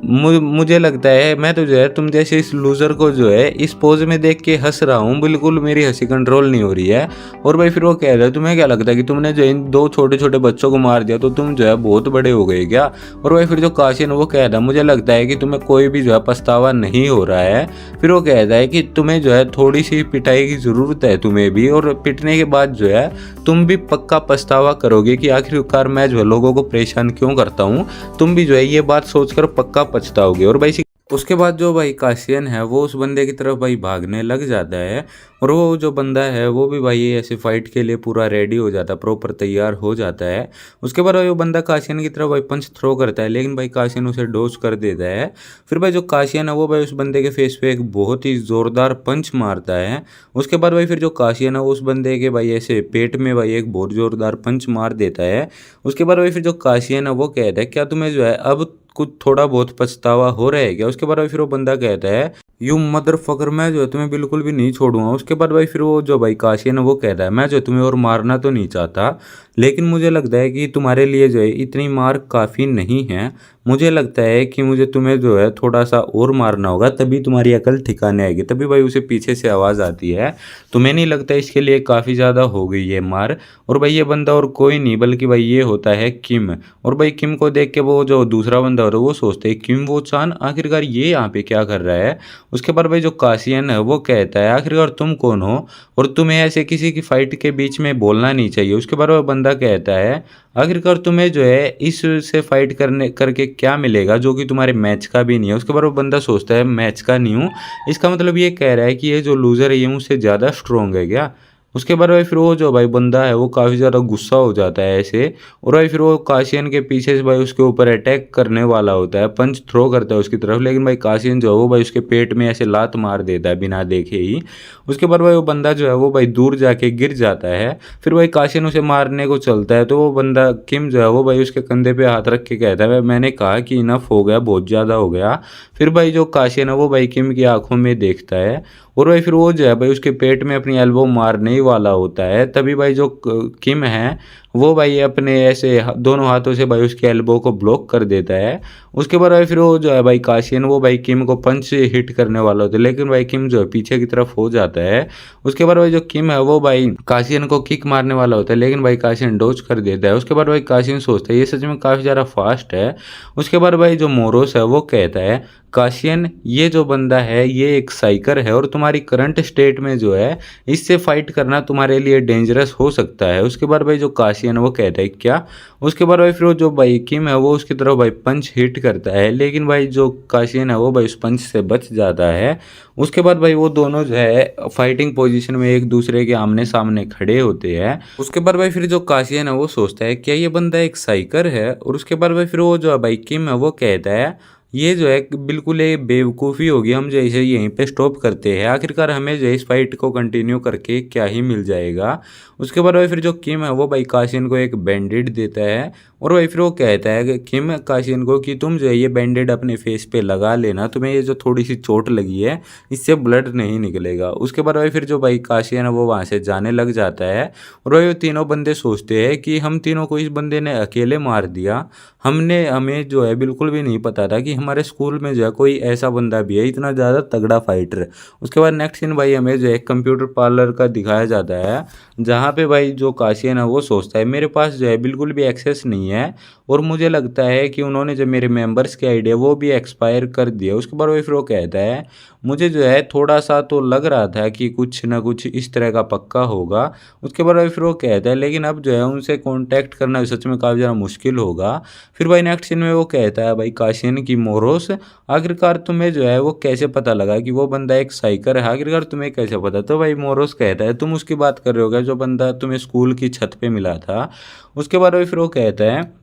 A: मुझे लगता है मैं तो जो है तुम जैसे इस लूज़र को जो है इस पोज में देख के हंस रहा हूँ, बिल्कुल मेरी हंसी कंट्रोल नहीं हो रही है। और भाई फिर वो कह रहा है तुम्हें क्या लगता है कि तुमने जो इन दो छोटे छोटे बच्चों को मार दिया तो तुम जो है बहुत बड़े हो गए क्या? और भाई फिर जो काशियन वो कह रहा है मुझे लगता है कि तुम्हें कोई भी जो है पछतावा नहीं हो रहा है। फिर वो कहता है कि तुम्हें जो है थोड़ी सी पिटाई की ज़रूरत है तुम्हें भी, और पिटने के बाद जो है तुम भी पक्का पछतावा करोगे कि आखिरकार मैं जो है लोगों को परेशान क्यों करता हूँ। तुम भी जो है ये बात सोचकर पक्का पछताओगे। और भाई उसके बाद जो भाई काशियन है वो उस बंदे की तरफ भाई भागने लग जाता है और वो जो बंदा है वो भी भाई ऐसे फाइट के लिए पूरा रेडी हो जाता है, प्रॉपर तैयार हो जाता है। उसके बाद भाई वो बंदा काशियन की तरफ भाई पंच थ्रो करता है, लेकिन भाई काशियन उसे डोज कर देता है। फिर भाई जो काशियन है वो भाई उस बंदे के फेस पे एक बहुत ही ज़ोरदार पंच मारता है। उसके बाद भाई फिर जो काशियन है उस बंदे के भाई ऐसे पेट में भाई एक बहुत ज़ोरदार पंच मार देता है। उसके बाद भाई फिर जो काशियन है वो कहता है क्या तुम्हें जो है अब कुछ थोड़ा बहुत पछतावा हो रहा है क्या? उसके बाद भाई फिर वो बंदा कहता है यू मदर फकर, मैं जो है तुम्हें बिल्कुल भी नहीं छोड़ूंगा। उसके बाद भाई फिर वो जो भाई काशियन है वो कहता है मैं जो तुम्हें और मारना तो नहीं चाहता, लेकिन मुझे लगता है कि तुम्हारे लिए जो है इतनी मार काफ़ी नहीं है। मुझे लगता है कि मुझे तुम्हें जो है थोड़ा सा और मारना होगा तभी तुम्हारी अकल ठिकाने आएगी। तभी भाई उसे पीछे से आवाज़ आती है तुम्हें नहीं लगता इसके लिए काफ़ी ज़्यादा हो गई है मार? और भाई ये बंदा और कोई नहीं बल्कि भाई ये होता है किम। और भाई किम को देख के वो जो दूसरा बंदा होता है वो सोचते है किम वो चान आखिरकार ये यहाँ पे क्या कर रहा है? उसके बाद भाई जो काशियन है वो कहता है आखिरकार तुम कौन हो और तुम्हें ऐसे किसी की फाइट के बीच में बोलना नहीं चाहिए। उसके बाद वो बंदा कहता है आखिरकार तुम्हें जो है इस से फाइट करके क्या मिलेगा जो कि तुम्हारे मैच का भी नहीं है। उसके बाद वो बंदा सोचता है मैच का नहीं हूँ, इसका मतलब ये कह रहा है कि ये जो लूज़र है ये मुझसे ज़्यादा स्ट्रॉन्ग है क्या? उसके बाद भाई फिर वो जो भाई बंदा है वो काफ़ी ज़्यादा गुस्सा हो जाता है ऐसे, और भाई फिर वो काशियन के पीछे से भाई उसके ऊपर अटैक करने वाला होता है, पंच थ्रो करता है उसकी तरफ, लेकिन भाई काशियन जो है वो भाई उसके पेट में ऐसे लात मार देता है बिना देखे ही। उसके बाद भाई वो बंदा जो है वो भाई दूर जाके गिर जाता है। फिर भाई काशियन उसे मारने को चलता है तो वो बंदा किम जो है वो भाई उसके कंधे पे हाथ रख के कहता है भाई मैंने कहा कि इनफ हो गया, बहुत ज़्यादा हो गया। फिर भाई जो काशियन है वो भाई किम की आंखों में देखता है और भाई फिर वो जो है भाई उसके पेट में अपनी एल्बो मारने ही वाला होता है। तभी भाई जो किम है वो भाई अपने ऐसे दोनों हाथों से भाई उसके एल्बो को ब्लॉक कर देता है। उसके बाद भाई फिर वो जो है भाई काशियन वो भाई किम को पंच से हिट करने वाला होता है, लेकिन भाई किम जो है पीछे की तरफ हो जाता है। उसके बाद भाई जो किम है वो भाई काशियन को किक मारने वाला होता है, लेकिन भाई काशियन डोज कर देता है। उसके बाद भाई काशियन सोचता है ये सच में काफ़ी ज़्यादा फास्ट है। उसके बाद भाई जो मोरोस है वो कहता है काशियन ये जो बंदा है ये एक साइकर है और तुम्हारी करंट स्टेट में जो है इससे फाइट करना तुम्हारे लिए डेंजरस हो सकता है। उसके बाद भाई जो काशियन काशियन वो कहता है क्या। उसके बाद भाई फिर वो जो भाई किम है वो उसकी तरफ भाई पंच हिट करता है, लेकिन भाई जो काशियन है वो भाई उस पंच से बच जाता है। उसके बाद भाई वो दोनों जो है फाइटिंग पोजीशन में एक दूसरे के आमने सामने खड़े होते हैं। उसके बाद भाई फिर जो काशियन है वो सोचता है क्या ये बंदा एक साइकर है, और उसके बाद भाई फिर वो जो भाई किम है वो कहता है ये जो है बिल्कुल एक बेवकूफ़ी होगी, हम जो इसे यहीं पे स्टॉप करते हैं, आखिरकार हमें जो है इस फाइट को कंटिन्यू करके क्या ही मिल जाएगा। उसके बाद भाई फिर जो किम है वो भाई काशियन को एक बैंडेड देता है, और भाई फिर वो कहता है कि किम काशियन को कि तुम जो है ये बैंडेड अपने फेस पे लगा लेना, तुम्हें ये जो थोड़ी सी चोट लगी है इससे ब्लड नहीं निकलेगा। उसके बाद भाई फिर जो भाई काशियन है वो वहाँ से जाने लग जाता है, और भाई वो तीनों बंदे सोचते हैं कि हम तीनों को इस बंदे ने अकेले मार दिया, हमें जो है बिल्कुल भी नहीं पता था कि हमारे स्कूल में जो है कोई ऐसा बंदा भी है इतना ज़्यादा तगड़ा फाइटर। उसके बाद नेक्स्ट सीन भाई हमें जो है कंप्यूटर पार्लर का दिखाया जाता है, जहाँ पे भाई जो काशियन है वो सोचता है मेरे पास जो है बिल्कुल भी एक्सेस नहीं है, और मुझे लगता है कि उन्होंने जो मेरे मेंबर्स के आइडिया वो भी एक्सपायर कर दिया। उसके बाद भाई फिर वो कहता है मुझे जो है थोड़ा सा तो लग रहा था कि कुछ ना कुछ इस तरह का पक्का होगा। उसके बाद भाई फिर वो कहता है लेकिन अब जो है उनसे कांटेक्ट करना सच में काफ़ी ज़्यादा मुश्किल होगा। फिर भाई नेक्स्ट सीन में वो कहता है भाई काशियन की मोरोस आखिरकार तुम्हें जो है वो कैसे पता लगा कि वो बंदा एक साइकर है, आखिरकार तुम्हें कैसे पता। तो भाई मोरोस कहता है तुम उसकी बात कर रहे हो क्या जो बंदा तुम्हें स्कूल की छत पे मिला था। उसके बाद भाई फिर वो कहता है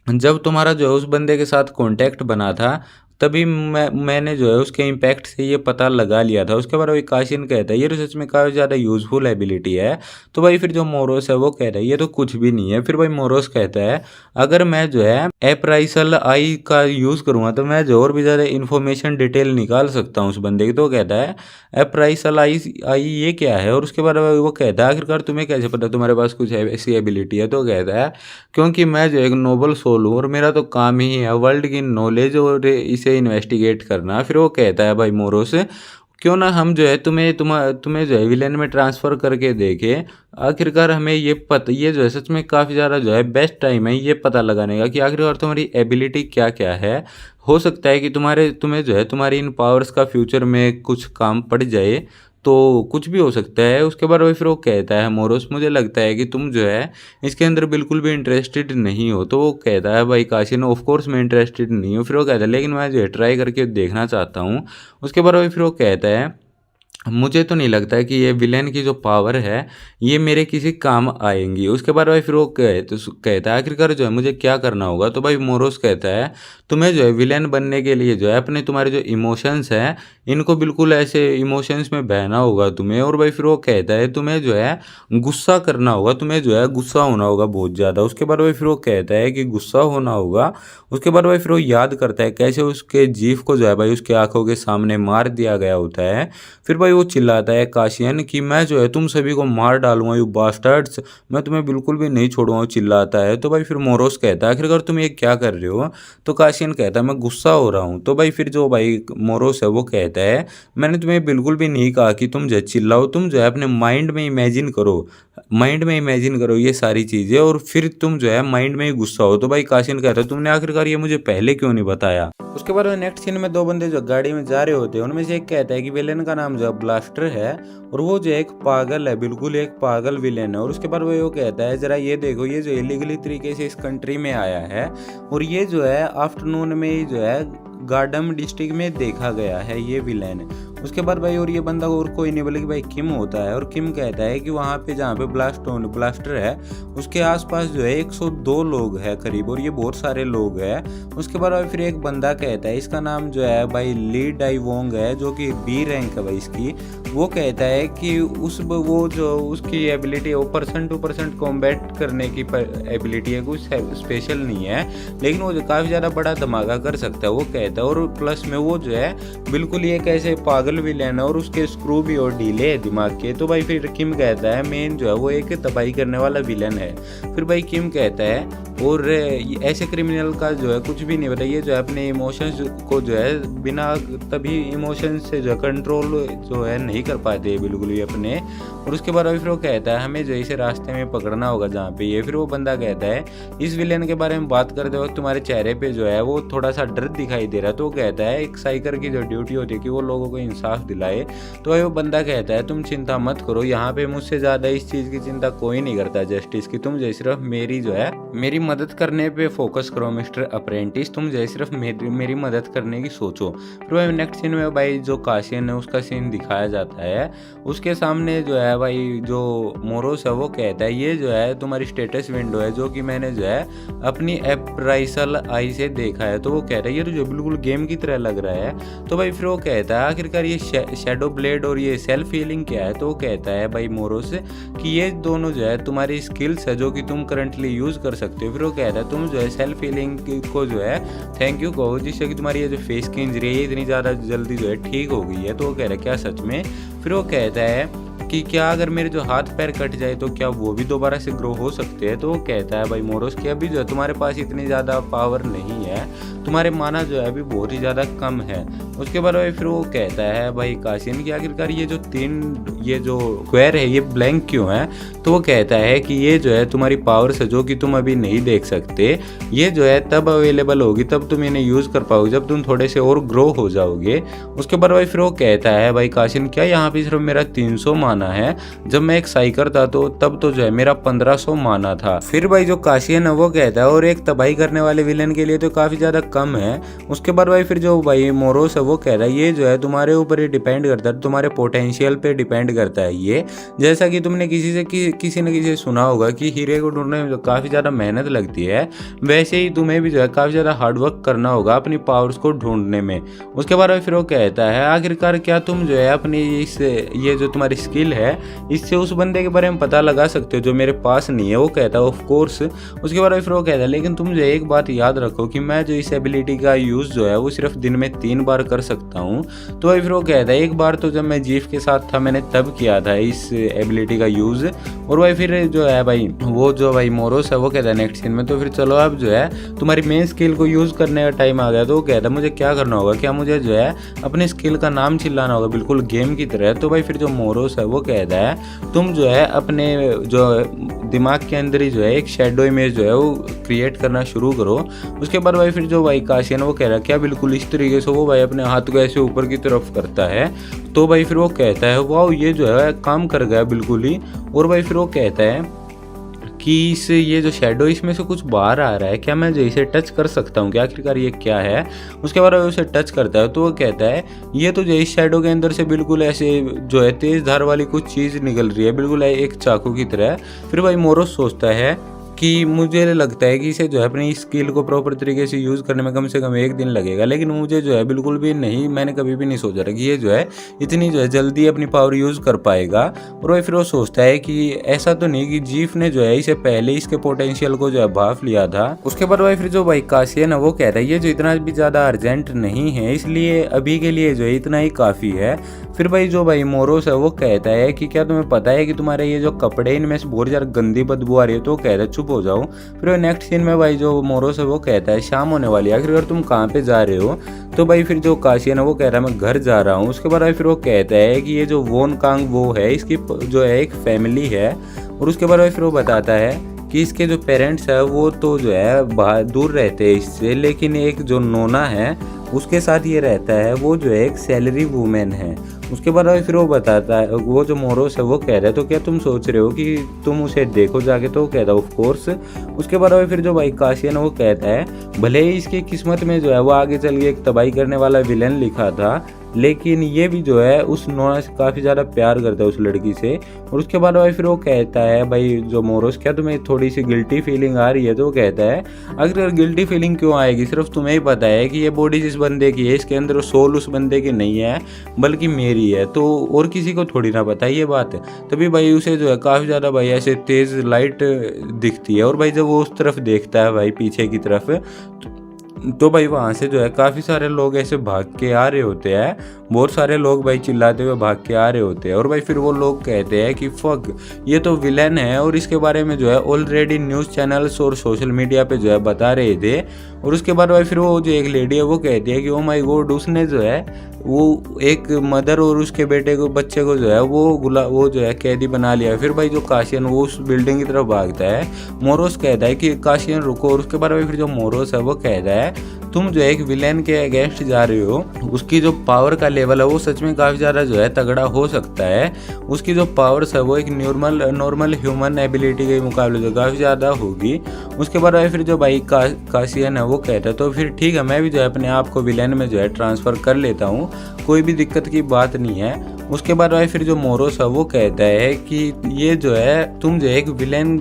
A: जब तुम्हारा जो है उस बंदे के साथ कांटेक्ट बना था तभी मैंने जो है उसके इम्पैक्ट से ये पता लगा लिया था। उसके बाद भाई काशियन कहता है ये तो सच में काफ़ी ज़्यादा यूज़फुल एबिलिटी है। तो भाई फिर जो मोरोस है वो कह रहा है ये तो कुछ भी नहीं है। फिर भाई मोरोस कहता है अगर मैं जो है एप्राइसल आई का यूज़ करूँगा तो मैं जो और भी ज़्यादा इन्फॉर्मेशन डिटेल निकाल सकता हूँ उस बंदे की। तो कहता है एप्राइसल आई ये क्या है, और उसके बाद वो कहता है आखिरकार तुम्हें कैसे पता तुम्हारे पास कुछ ऐसी एबिलिटी है। तो कहता है क्योंकि मैं जो एक नोबल सोल हूँ और मेरा तो काम ही है वर्ल्ड की नॉलेज और इसे इन्वेस्टिगेट करना। फिर वो कहता है भाई मोरो से क्यों ना हम जो है तुम्हें जो है विलेन में ट्रांसफ़र करके देखें, आखिरकार हमें ये जो है सच में काफ़ी ज़्यादा जो है बेस्ट टाइम है ये पता लगाने का कि आखिरकार तुम्हारी एबिलिटी क्या क्या है। हो सकता है कि तुम्हें जो है तुम्हारी इन पावर्स का फ्यूचर में कुछ काम पड़ जाए, तो कुछ भी हो सकता है। उसके बाद वही फिर वो कहता है मोरोस मुझे लगता है कि तुम जो है इसके अंदर बिल्कुल भी इंटरेस्टेड नहीं हो। तो वो कहता है भाई काशियन ऑफ कोर्स मैं इंटरेस्टेड नहीं हूँ। फिर वो कहता है लेकिन मैं जो है ट्राई करके देखना चाहता हूँ। उसके बाद वही फिर वो कहता है मुझे तो नहीं लगता है कि ये विलेन की जो पावर है ये मेरे किसी काम आएंगी। उसके बाद भाई फिर वो कहता है आखिरकार जो है मुझे क्या करना होगा। तो भाई मोरोस कहता है तुम्हें जो है विलेन बनने के लिए जो है अपने तुम्हारे जो इमोशंस हैं इनको बिल्कुल ऐसे इमोशंस में बहना होगा तुम्हें। और भाई फिर वो कहता है तुम्हें जो है गुस्सा करना होगा, तुम्हें जो है गुस्सा होना होगा बहुत ज़्यादा। उसके बाद भाई फिर वो कहता है कि गुस्सा होना होगा। उसके बाद भाई फिर वो याद करता है कैसे उसके जीव को जो है भाई उसके आंखों के सामने मार दिया गया होता है। फिर भाई वो चिल्लाता है काशियन कि मैं जो है तुम सभी को मार डालूंगा यू बास्टर्ड्स, मैं तुम्हें बिल्कुल भी नहीं छोड़ूंगा, चिल्लाता है। तो भाई फिर मोरोस कहता है आखिरकार तुम ये क्या कर रहे हो। तो काशियन कहता है मैं गुस्सा हो रहा हूँ। तो भाई फिर जो भाई मोरोस है वो कहता है मैंने तुम्हें बिल्कुल भी नहीं कहा कि तुम जो है चिल्लाओ, तुम जो है अपने माइंड में इमेजिन करो ये सारी चीज़ें और फिर तुम जो है माइंड में ही गुस्सा हो। तो भाई काशियन कहता है तुमने आखिरकार ये मुझे पहले क्यों नहीं बताया। उसके बाद नेक्स्ट सीन में दो बंदे जो गाड़ी में जा रहे होते हैं उनमें से एक कहता है कि विलेन का नाम जो है ब्लास्टर है और वो जो एक पागल है, बिल्कुल एक पागल विलेन है। और उसके बाद वो कहता है जरा ये देखो ये जो इलीगली तरीके से इस कंट्री में आया है और ये जो है आफ्टरनून में ही जो है गार्डम डिस्ट्रिक्ट में देखा गया है ये विलेन। उसके बाद भाई और ये बंदा और कोई नहीं बल्कि भाई किम होता है। और किम कहता है कि वहाँ पे जहाँ पे ब्लास्टर है उसके आसपास जो है 102 लोग हैं करीब, और ये बहुत सारे लोग हैं। उसके बाद भाई फिर एक बंदा कहता है इसका नाम जो है भाई ली डाई वोंग है जो कि बी रैंक है भाई इसकी। वो कहता है कि वो जो उसकी एबिलिटी है वो पर्सन टू पर्सन कॉम्बैट करने की एबिलिटी है, कुछ स्पेशल नहीं है, लेकिन वो जो काफ़ी ज़्यादा बड़ा धमाका कर सकता है वो कहता है। और प्लस में वो जो है बिल्कुल ये कैसे पागल विलेन है और उसके स्क्रू भी और ढीले है दिमाग के। तो भाई फिर किम कहता है मेन जो है वो एक तबाही करने वाला विलेन है। फिर भाई किम कहता है और ऐसे क्रिमिनल का जो है कुछ भी नहीं पता, ये जो है अपने इमोशंस को जो है बिना तभी इमोशंस से जो है कंट्रोल जो है नहीं कर पाते बिल्कुल भी अपने। और उसके बाद फिर वो कहता है हमें जो इसे रास्ते में पकड़ना होगा जहाँ पे ये। फिर वो बंदा कहता है इस विलेन के बारे में बात करते वक्त तुम्हारे चेहरे पे जो है वो थोड़ा सा डर दिखाई दे रहा है। तो वो कहता है एक साइकर की जो ड्यूटी होती है कि वो लोगों को इंसान साफ दिलाए। तो भाई वो बंदा कहता है तुम चिंता मत करो, यहाँ पे मुझसे ज़्यादा इस चीज़ की चिंता कोई नहीं करता जस्टिस की, तुम जो सिर्फ मेरी मदद करने पे फोकस करो मिस्टर अप्रेंटिस, तुम जो सिर्फ मेरी मदद करने की सोचो। फिर भाई नेक्स्ट सीन में भाई जो काशियन है उसका सीन दिखाया जाता है। उसके सामने जो है भाई जो मोरोस है वो कहता है ये जो है तुम्हारी स्टेटस विंडो है जो कि मैंने जो है अपनी अप्राइसल आई से देखा है। तो वो कह रहा है ये तो जो बिल्कुल गेम की तरह लग रहा है। तो भाई फिर वो कहता है आखिरकार ये शैडो ब्लेड और ये सेल्फ हीलिंग क्या है। तो वो कहता है भाई मोरोस कि ये दोनों जो है तुम्हारी स्किल्स है जो कि तुम करंटली यूज़ कर सकते हो। फिर वो कहता है तुम जो है सेल्फ हीलिंग को जो है थैंक यू कहो जिससे कि तुम्हारी ये जो फेस की इंजरी है इतनी ज़्यादा जल्दी जो है ठीक हो गई है। तो वो कह रहा है क्या सच में। फिर वो कहता है कि क्या अगर मेरे जो हाथ पैर कट जाए तो क्या वो भी दोबारा से ग्रो हो सकते हैं। तो वो कहता है भाई मोरोस कि अभी जो है तुम्हारे पास इतनी ज़्यादा पावर नहीं है, तुम्हारे माना जो है अभी बहुत ही ज़्यादा कम है। उसके बाद भाई फिर वो कहता है भाई काशियन कि आखिरकार ये जो स्क्वायर है ये ब्लैंक क्यों है। तो वो कहता है कि ये जो है तुम्हारी पावर्स है जो कि तुम अभी नहीं देख सकते, ये जो है तब अवेलेबल होगी तब तुम इन्हें यूज़ कर पाओगे जब तुम थोड़े से और ग्रो हो जाओगे। उसके बाद भाई फिर वो कहता है भाई काशियन क्या यहाँ पे सिर्फ मेरा 300 माना है, जब मैं एक साइकर था तो तब तो जो है मेरा 1500 माना था। फिर भाई जो काशियन है वो कहता है और एक तबाही करने वाले विलन के लिए तो काफ़ी ज़्यादा कम है। उसके बाद भाई फिर जो भाई मोरोस है वो कह रहा है ये जो है तुम्हारे ऊपर ही डिपेंड करता है, तुम्हारे पोटेंशियल पे डिपेंड करता है ये। जैसा कि तुमने किसी न किसी से सुना होगा कि हीरे को ढूंढने में जो काफ़ी ज़्यादा मेहनत लगती है, वैसे ही तुम्हें भी जो है काफ़ी ज़्यादा हार्डवर्क करना होगा अपनी पावर्स को ढूंढने में। उसके बाद फिर वो कहता है आखिरकार क्या तुम जो है अपनी ये जो तुम्हारी स्किल है इससे उस बंदे के बारे में पता लगा सकते हो जो मेरे पास नहीं है। वो कहता है ऑफ कोर्स। उसके बाद फिर वो कहता है लेकिन तुम जो एक बात याद रखो कि मैं जो इस एबिलिटी का यूज़ जो है वो सिर्फ दिन में 3 बार कर सकता हूँ। तो भाई फिर वो कहता है एक बार तो जब मैं जीफ के साथ था मैंने तब किया था इस एबिलिटी का यूज़। और भाई फिर जो है भाई वो जो भाई मोरोस है वो कहता है नेक्स्ट सीन में तो फिर चलो अब जो है तुम्हारी मेन स्किल को यूज़ करने का टाइम आ गया। तो वो कहता है मुझे क्या करना होगा, क्या मुझे जो है अपनी स्किल का नाम चिल्लाना होगा बिल्कुल गेम की तरह। तो भाई फिर जो मोरोस है वो कहता है तुम जो है अपने जो दिमाग के अंदर ही जो है एक शेडो इमेज जो है वो क्रिएट करना शुरू करो। उसके बाद भाई फिर जो भाई काशियन वो कह रहा है क्या बिल्कुल इस तरीके से वो भाई अपने हाथ को ऐसे ऊपर की तरफ करता है। तो भाई फिर वो कहता है वाह ये जो है काम कर गया बिल्कुल ही। और भाई फिर वो कहता है कि ये जो शेडो इसमें से कुछ बाहर आ रहा है, क्या मैं जो इसे टच कर सकता हूँ, क्या आखिरकार ये क्या है। उसके बाद उसे टच करता है तो वो कहता है ये तो जो इस शेडो के अंदर से बिल्कुल ऐसे जो है तेज़ धार वाली कुछ चीज़ निकल रही है बिल्कुल एक चाकू की तरह। फिर भाई मोरोस सोचता है कि मुझे लगता है कि इसे जो है अपनी स्किल को प्रॉपर तरीके से यूज़ करने में कम से कम 1 दिन लगेगा, लेकिन मुझे जो है बिल्कुल भी नहीं, मैंने कभी भी नहीं सोचा था कि ये जो है इतनी जो है जल्दी अपनी पावर यूज़ कर पाएगा। और वही फिर वो सोचता है कि ऐसा तो नहीं कि जीफ ने जो है इसे पहले इसके पोटेंशियल को जो है भाप लिया था। उसके बाद भाई फिर जो भाई काशियन है वो कहता है ये जो इतना भी ज़्यादा अर्जेंट नहीं है इसलिए अभी के लिए जो है इतना ही काफ़ी है। फिर भाई जो भाई मोरोस है वो कहता है कि क्या तुम्हें पता है कि तुम्हारे ये जो कपड़े इनमें से बहुत ज़्यादा गंदी बदबू आ रही है। तो वो कहता है चुप हो जाओ। फिर नेक्स्ट सीन में भाई जो मोरोस है वो कहता है शाम होने वाली है, आखिर तुम कहाँ पे जा रहे हो। तो भाई फिर जो काशियन है वो कह रहा है मैं घर जा रहा हूँ। उसके बाद भाई फिर वो कहता है कि ये जो वोन कांग वो है इसकी जो है एक फैमिली है। और उसके बाद भाई फिर वो बताता है कि इसके जो पेरेंट्स है वो तो जो है बाहर दूर रहते हैं इससे, लेकिन एक जो नोना है उसके साथ ये रहता है, वो जो है एक सैलरी वूमेन है। उसके बाद फिर वो बताता है, वो जो मोरोस है वो कह रहा है तो क्या तुम सोच रहे हो कि तुम उसे देखो जाके। तो वो कहता है ऑफ कोर्स। उसके बाद फिर जो भाई काशियन वो कहता है भले ही इसकी किस्मत में जो है वो आगे चल के एक तबाही करने वाला विलन लिखा था, लेकिन ये भी जो है उस नोना से काफ़ी ज़्यादा प्यार करता है उस लड़की से। और उसके बाद भाई फिर वो कहता है भाई जो मोरोस क्या तुम्हें थोड़ी सी गिल्टी फीलिंग आ रही है। तो वो कहता है अगर गिल्टी फीलिंग क्यों आएगी, सिर्फ तुम्हें ही पता है कि ये बॉडी जिस बंदे की है इसके अंदर सोल उस बंदे की नहीं है बल्कि मेरी है, तो और किसी को थोड़ी ना पता ये बात है। तभी भाई उसे जो है काफ़ी ज़्यादा भाई ऐसे तेज़ लाइट दिखती है। और भाई जब वो उस तरफ देखता है भाई पीछे की तरफ तो भाई वहाँ से जो है काफ़ी सारे लोग ऐसे भाग के आ रहे होते हैं, बहुत सारे लोग भाई चिल्लाते हुए भाग के आ रहे होते हैं। और भाई फिर वो लोग कहते हैं कि फक ये तो विलन है, और इसके बारे में जो है ऑलरेडी न्यूज़ चैनल्स और सोशल मीडिया पे जो है बता रहे थे। और उसके बाद भाई फिर वो जो एक लेडी है वो कहती है कि ओ माय गॉड उसने जो है वो एक मदर और उसके बच्चे को जो है वो जो है कैदी बना लिया। फिर भाई जो काशियन वो उस बिल्डिंग की तरफ भागता है। मोरोस कहता है कि काशियन रुको। और उसके बाद भाई फिर जो मोरोस है वो कहता है तुम जो है एक विलेन के अगेंस्ट जा रहे हो, उसकी जो पावर का लेवल है वो सच में काफ़ी ज़्यादा जो है तगड़ा हो सकता है। उसकी जो पावर्स है वो एक नॉर्मल ह्यूमन एबिलिटी के मुकाबले जो काफ़ी ज़्यादा होगी। उसके बाद फिर जो भाई कासियन है वो कहता है तो फिर ठीक है, मैं भी जो है अपने आप को विलेन में जो है ट्रांसफ़र कर लेता हूँ, कोई भी दिक्कत की बात नहीं है। उसके बाद भाई फिर जो मोरोस है वो कहता है कि ये जो है तुम जो एक विलेन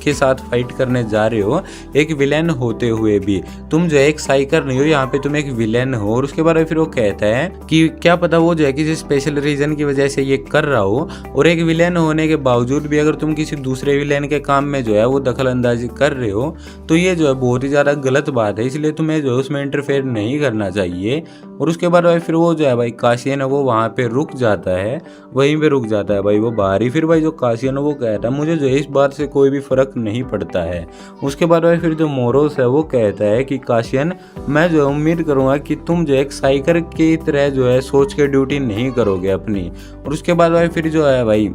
A: के साथ फाइट करने जा रहे हो, एक विलेन होते हुए भी तुम जो है एक साइकर नहीं हो, यहाँ पे तुम एक विलेन हो। और उसके बाद फिर वो कहता है कि क्या पता वो जो है किसी स्पेशल रीजन की वजह से ये कर रहा हो, और एक विलेन होने के बावजूद भी अगर तुम किसी दूसरे विलेन के काम में जो है वो दखल अंदाजी कर रहे हो तो ये जो है बहुत ही ज़्यादा गलत बात है, इसलिए तुम्हें जो है उसमें इंटरफेयर नहीं करना चाहिए। और उसके बाद भाई फिर वो जो है भाई कासियन है वो वहाँ पे रुक जाता है, वहीं पे रुक जाता है भाई वो बाहर ही। फिर भाई जो कासियन है वो कहता है मुझे जो है इस बात से कोई भी फ़र्क नहीं पड़ता है। उसके बाद भाई फिर जो मोरोस है वो कहता है कि कासियन मैं जो है उम्मीद करूँगा कि तुम जो एक साइकर की तरह जो है सोच के ड्यूटी नहीं करोगे अपनी। और उसके बाद भाई फिर जो है भाई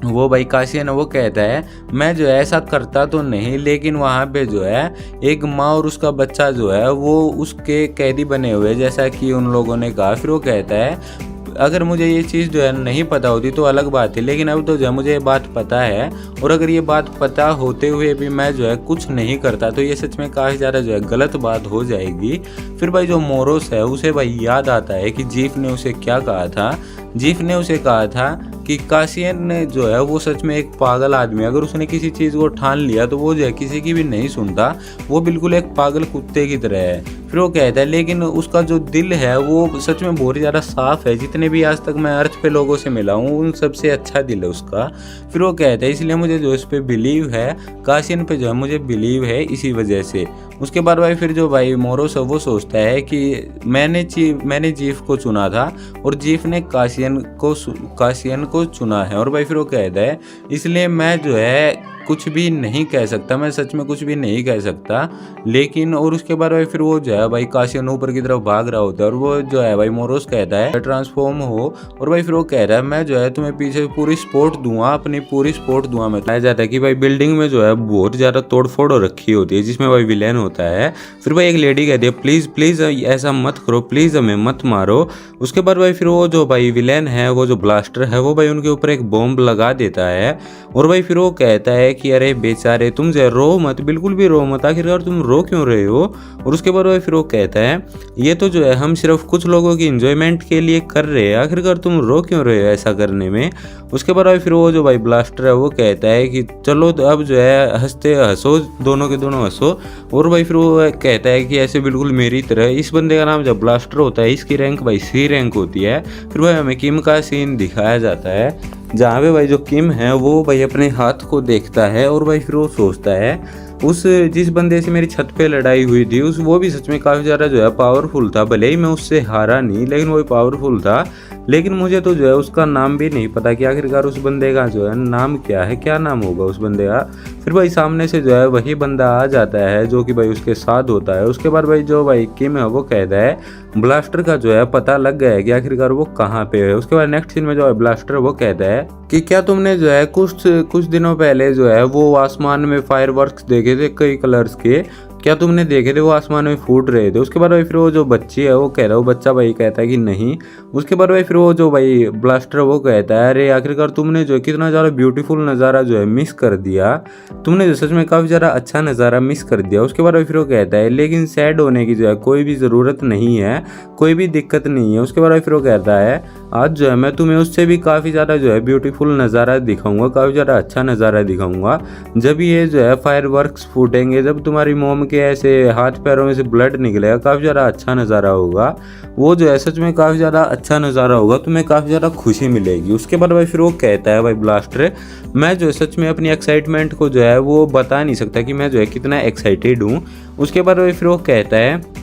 A: वो भाई कासियन वो कहता है मैं जो है ऐसा करता तो नहीं, लेकिन वहाँ पे जो है एक माँ और उसका बच्चा जो है वो उसके कैदी बने हुए जैसा कि उन लोगों ने कहा। फिर वो कहता है अगर मुझे ये चीज़ जो है नहीं पता होती तो अलग बात है, लेकिन अब तो जो है मुझे ये बात पता है, और अगर ये बात पता होते हुए भी मैं जो है कुछ नहीं करता तो ये सच में काफ़ी ज़्यादा जो है गलत बात हो जाएगी। फिर भाई जो मोरोस है उसे भाई याद आता है कि जीफ ने उसे क्या कहा था। जीफ ने उसे कहा था कि कासियन ने जो है वो सच में एक पागल आदमी है, अगर उसने किसी चीज़ को ठान लिया तो वो जो है किसी की भी नहीं सुनता, वो बिल्कुल एक पागल कुत्ते की तरह है। फिर वो कहता है लेकिन उसका जो दिल है वो सच में बहुत ही ज़्यादा साफ़ है, जितने भी आज तक मैं अर्थ पे लोगों से मिला हूँ उन सबसे अच्छा दिल है उसका। फिर वो कहता है इसलिए मुझे जो इस पर बिलीव है, कासियन पे जो है मुझे बिलीव है इसी वजह से। उसके बाद भाई फिर जो भाई मोरोस है वो सोचता है कि मैंने जीफ को चुना था और जीफ ने कासियन को चुना है। और भाई फिर वो कहता है इसलिए मैं जो है कुछ भी नहीं कह सकता, मैं सच में कुछ भी नहीं कह सकता। लेकिन और उसके बाद भाई फिर वो जो है भाई कासियन ऊपर की तरफ भाग रहा होता है, और वो जो है भाई मोरोस कहता है ट्रांसफॉर्म हो। और भाई फिर वो कह रहा है मैं जो है तुम्हें पीछे पूरी सपोर्ट दूंगा, अपनी पूरी सपोर्ट दूंगा। मैं बताया जाता है कि भाई बिल्डिंग में जो है बहुत ज़्यादा तोड़फोड़ हो रखी होती है जिसमें भाई विलेन होता है। फिर भाई एक लेडी कहती है प्लीज़ प्लीज़ ऐसा मत करो, प्लीज़ हमें मत मारो। उसके बाद भाई फिर वो जो भाई विलेन है वो जो ब्लास्टर है वो भाई उनके ऊपर एक बॉम्ब लगा देता है। और भाई फिर वो कहता है कि अरे बेचारे तुम जो रो मत, बिल्कुल भी रो मत, आखिरकार तुम रो क्यों रहे हो। और उसके बाद भाई फिर वो कहता है ये तो जो है हम सिर्फ कुछ लोगों की इंजॉयमेंट के लिए कर रहे हैं, आखिरकार तुम रो क्यों रहे हो ऐसा करने में। उसके बाद भाई फिर वो जो भाई ब्लास्टर है वो कहता है कि चलो तो अब जो है हंसो, दोनों के दोनों हंसो। और भाई फिर वो कहता है कि ऐसे बिल्कुल मेरी तरह। इस बंदे का नाम जब ब्लास्टर होता है इसकी रैंक भाई C रैंक होती है। फिर भाई हमें किम का सीन दिखाया जाता है जहाँ पे भाई जो किम है वो भाई अपने हाथ को देखता है, और भाई फिर वो सोचता है उस जिस बंदे से मेरी छत पे लड़ाई हुई थी वो भी सच में काफ़ी ज़्यादा जो है पावरफुल था, भले ही मैं उससे हारा नहीं लेकिन वो पावरफुल था। लेकिन मुझे तो जो है उसका नाम भी नहीं पता कि आखिरकार उस बंदे का जो है नाम क्या है, क्या नाम होगा उस बंदे का। फिर भाई सामने से जो है वही बंदा आ जाता है जो कि भाई उसके साथ होता है। उसके बाद भाई जो भाई किम है वो कहता है ब्लास्टर का जो है पता लग गया है कि आखिरकार वो कहाँ पे है। उसके बाद नेक्स्ट सीन में जो है ब्लास्टर वो कहता है कि क्या तुमने जो है कुछ दिनों पहले जो है वो आसमान में फायरवर्क्स देखे थे कई कलर्स के, क्या तुमने देखे थे वो आसमान में फूट रहे थे। उसके बाद भाई फिर वो जो बच्ची है वो कह रहा है, वो बच्चा भाई कहता है कि नहीं। उसके बाद भाई फिर वो जो भाई ब्लास्टर वो कहता है अरे आखिरकार तुमने जो है कितना ज़्यादा ब्यूटीफुल नज़ारा जो है मिस कर दिया, तुमने जो सच में काफ़ी ज़्यादा अच्छा नज़ारा मिस कर दिया। उसके बाद भाई फिर वो कहता है लेकिन सैड होने की जो है कोई भी ज़रूरत नहीं है, कोई भी दिक्कत नहीं है। उसके बाद भाई फिर वो कहता है आज जो है मैं तुम्हें उससे भी काफ़ी ज़्यादा जो है ब्यूटीफुल नज़ारा दिखाऊंगा, काफ़ी ज़्यादा अच्छा नज़ारा दिखाऊंगा। जब ये जो है फायरवर्क्स फूटेंगे, जब तुम्हारी मोम के ऐसे हाथ पैरों में से ब्लड निकलेगा, काफ़ी ज़्यादा अच्छा नज़ारा होगा। वो जो है सच में काफ़ी ज़्यादा अच्छा नज़ारा होगा, तुम्हें काफ़ी ज़्यादा खुशी मिलेगी। उसके बाद भाई फिर वो कहता है भाई ब्लास्टर मैं जो है सच में अपनी एक्साइटमेंट को जो है वो बता नहीं सकता कि मैं जो है कितना एक्साइटेड हूँ। उसके बाद भाई फिर वो कहता है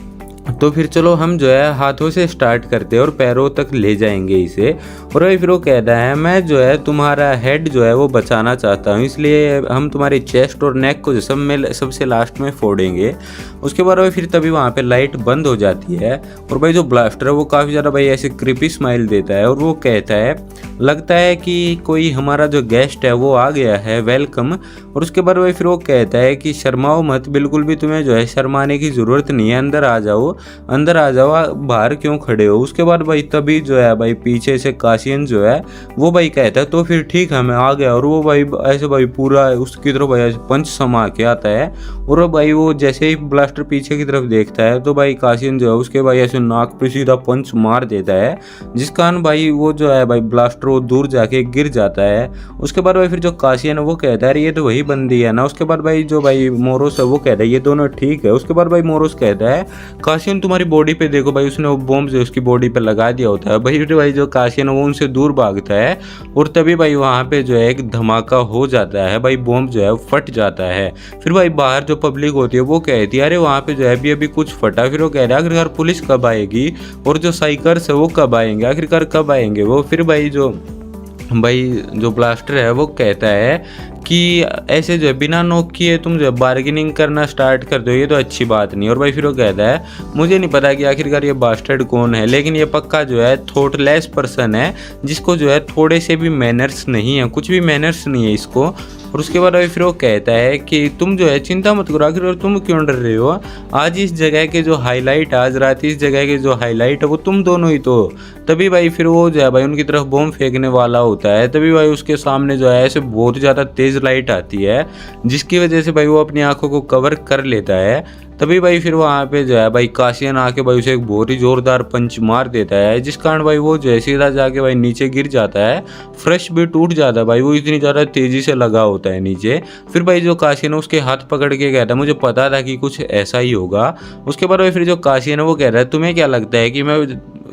A: तो फिर चलो हम जो है हाथों से स्टार्ट करते हैं और पैरों तक ले जाएंगे इसे। और भाई फिर वो कहता है मैं जो है तुम्हारा हेड जो है वो बचाना चाहता हूँ, इसलिए हम तुम्हारी चेस्ट और नेक को सबसे लास्ट में फोड़ेंगे। उसके बाद भाई फिर तभी वहाँ पे लाइट बंद हो जाती है, और भाई जो ब्लास्टर है वो काफ़ी ज़्यादा भाई ऐसे क्रिपी स्माइल देता है, और वो कहता है लगता है कि कोई हमारा जो गेस्ट है वो आ गया है, वेलकम। और उसके बाद भाई फिर वो कहता है कि शर्माओ मत, बिल्कुल भी तुम्हें जो है शर्माने की ज़रूरत नहीं है, अंदर आ जाओ, अंदर आ जाओ, बाहर क्यों खड़े हो। उसके बाद भाई तभी जो है भाई पीछे से काशियन जो है वो भाई कहता है तो फिर ठीक है मैं आ गया। और वो भाई ऐसे भाई पूरा उसकी तरफ भाई पंच समा के आता है। और भाई वो जैसे ही ब्लास्टर पीछे की तरफ देखता है तो भाई काशियन जो है उसके भाई ऐसे नाक पे सीधा पंच मार देता है, जिस कारण भाई वो जो है भाई ब्लास्टर वो दूर जाके गिर जाता है। उसके बाद भाई फिर जो काशियन है वो कहता है ये तो वही बंदी है ना। उसके बाद भाई जो भाई मोरोस है वो कहता है ये दोनों ठीक है। उसके बाद भाई मोरोस कहता है काशियन तुम्हारी बॉडी पे देखो भाई, उसने वो बॉम्ब जो उसकी बॉडी पे लगा दिया होता है। भाई जो काशियन है वो उनसे दूर भागता है और तभी भाई वहाँ पे जो है एक धमाका हो जाता है, भाई बॉम्ब जो है फट जाता है। फिर भाई बाहर जो पब्लिक होती है वो कहती है अरे वहाँ पे जो है अभी कुछ फटा। फिर वो कह रहा है आखिरकार पुलिस कब आएगी और जो साइकर्स है वो कब आएंगे, आखिरकार कब आएंगे वो। फिर भाई जो ब्लास्टर है वो कहता है कि ऐसे जो है बिना नोक किए तुम जो है बार्गेनिंग करना स्टार्ट कर दो, ये तो अच्छी बात नहीं। और भाई फिर वो कहता है मुझे नहीं पता कि आखिरकार ये बास्टर्ड कौन है, लेकिन ये पक्का जो है थॉटलेस पर्सन है, जिसको जो है थोड़े से भी मैनर्स नहीं है, कुछ भी मैनर्स नहीं है इसको। और उसके बाद भाई फिर वो कहता है कि तुम जो है चिंता मत करो, आखिर तुम क्यों डर रहे हो, आज इस जगह के जो हाईलाइट, आज रात इस जगह के जो हाईलाइट है वो तुम दोनों ही तो। तभी भाई फिर वो जो है भाई उनकी तरफ बॉम्ब फेंकने वाला होता है। तभी भाई उसके सामने जो है ऐसे बहुत ज़्यादा तेज़ लाइट आती है, जिसकी वजह से भाई वो अपनी आंखों को कवर कर लेता है। तभी भाई फिर वहाँ पे जो है भाई काशियन आके भाई उसे एक बहुत ही जोरदार पंच मार देता है, जिस कारण भाई वो जो है सीधा जाके भाई नीचे गिर जाता है, फ्रेश भी टूट जाता है भाई, वो इतनी ज़्यादा तेज़ी से लगा होता है नीचे। फिर भाई जो काशियन है उसके हाथ पकड़ के कहता है मुझे पता था कि कुछ ऐसा ही होगा। उसके बाद भाई फिर जो काशियन है वो कह रहा है तुम्हें क्या लगता है कि मैं